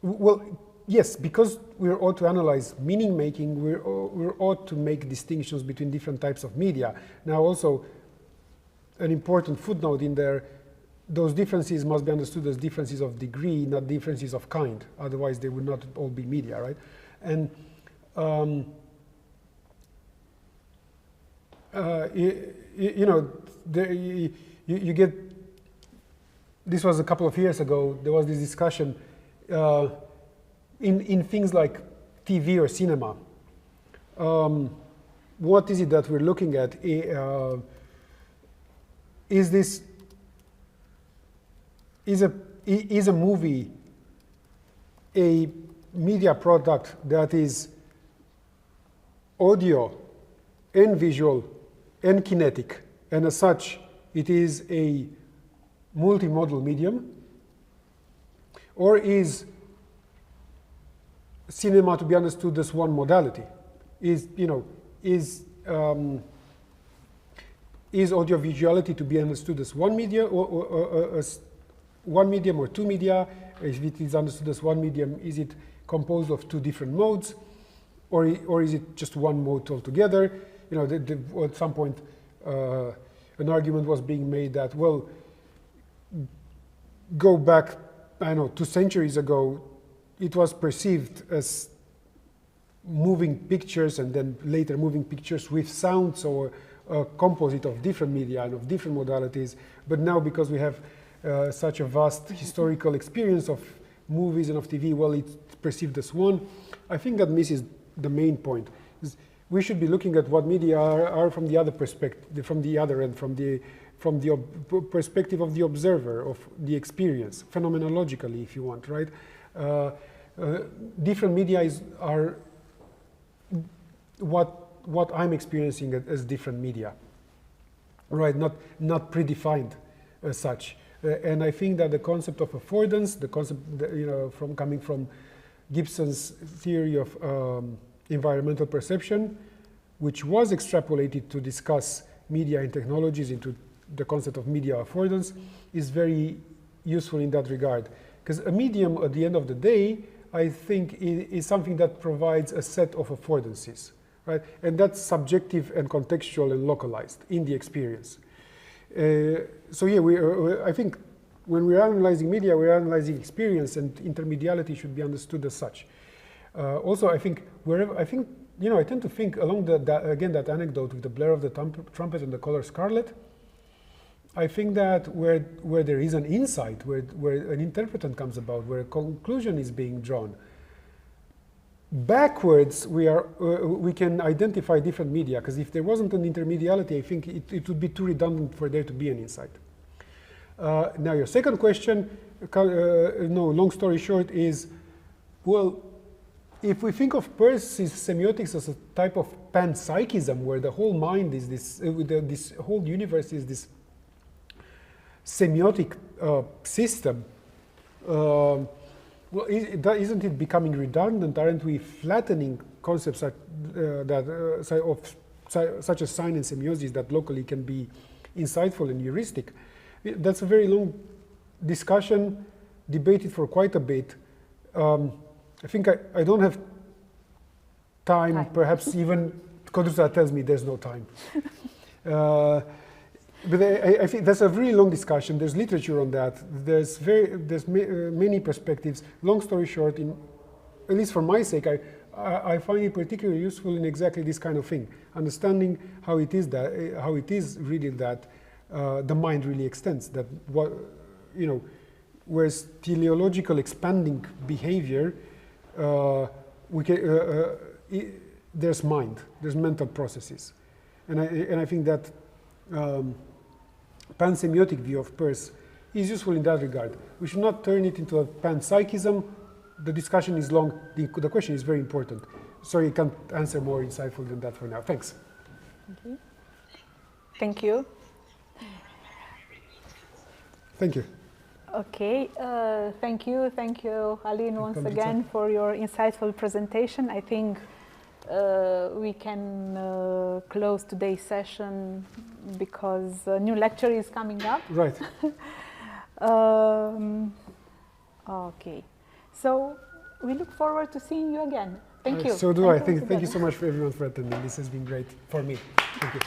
Well, yes, because we're ought to analyze meaning making, we're ought to make distinctions between different types of media. Now, also, an important footnote in there. Those differences must be understood as differences of degree, not differences of kind. Otherwise, they would not all be media, right? And you get. This was a couple of years ago. There was this discussion in things like TV or cinema. What is it that we're looking at? Is a movie a media product that is audio and visual and kinetic, and as such, it is a multimodal medium? Or is cinema to be understood as one modality? Is audiovisuality to be understood as one media, or as one medium or two media? If it is understood as one medium, is it composed of two different modes, or is it just one mode altogether? At some point, an argument was being made that, well, go back, 2 centuries ago, it was perceived as moving pictures, and then later moving pictures with sound, so a composite of different media and of different modalities. But now, because we have such a vast historical experience of movies and of TV, well, it's perceived as one. I think that misses the main point. We should be looking at what media are from the other perspective, from the other end, from the perspective of the observer, of the experience, phenomenologically, if you want, right? Different media are what I'm experiencing as different media, right? Not predefined as such. And I think that the concept of affordance, the concept coming from Gibson's theory of environmental perception, which was extrapolated to discuss media and technologies into the concept of media affordance, is very useful in that regard. Because a medium, at the end of the day, I think is something that provides a set of affordances, right? And that's subjective and contextual and localized in the experience. So yeah, I think when we're analyzing media, we're analyzing experience, and intermediality should be understood as such. Also, I think I tend to think along that anecdote with the blare of the trumpet and the color scarlet. I think that where there is an insight, where an interpretant comes about, where a conclusion is being drawn, backwards we can identify different media, because if there wasn't an intermediality, I think it would be too redundant for there to be an insight. Now your second question, no, long story short is, well, if we think of Peirce's semiotics as a type of panpsychism, where the whole mind is this, this whole universe is this semiotic system, well, isn't it becoming redundant? Aren't we flattening concepts such as sign and semiosis that locally can be insightful and heuristic? That's a very long discussion, debated for quite a bit. I think I don't have time. Perhaps even Codruța tells me there's no time. But I think that's a really long discussion. There's literature on that. There's many perspectives. Long story short, at least for my sake, I find it particularly useful in exactly this kind of thing, understanding how it is really that the mind really extends. That what whereas teleological expanding behavior, there's mind, there's mental processes, and I think that pansemiotic view of Peirce is useful in that regard. We should not turn it into a panpsychism. The discussion is long. The question is very important. Sorry, I can't answer more insightful than that for now. Thanks. Thank you. Thank you. Okay, thank you, Alin, once again for your insightful presentation. I think we can close today's session because a new lecture is coming up. Right. Okay, so we look forward to seeing you again. Thank you. So do I. Thank you so much for everyone for attending. This has been great for me. Thank you.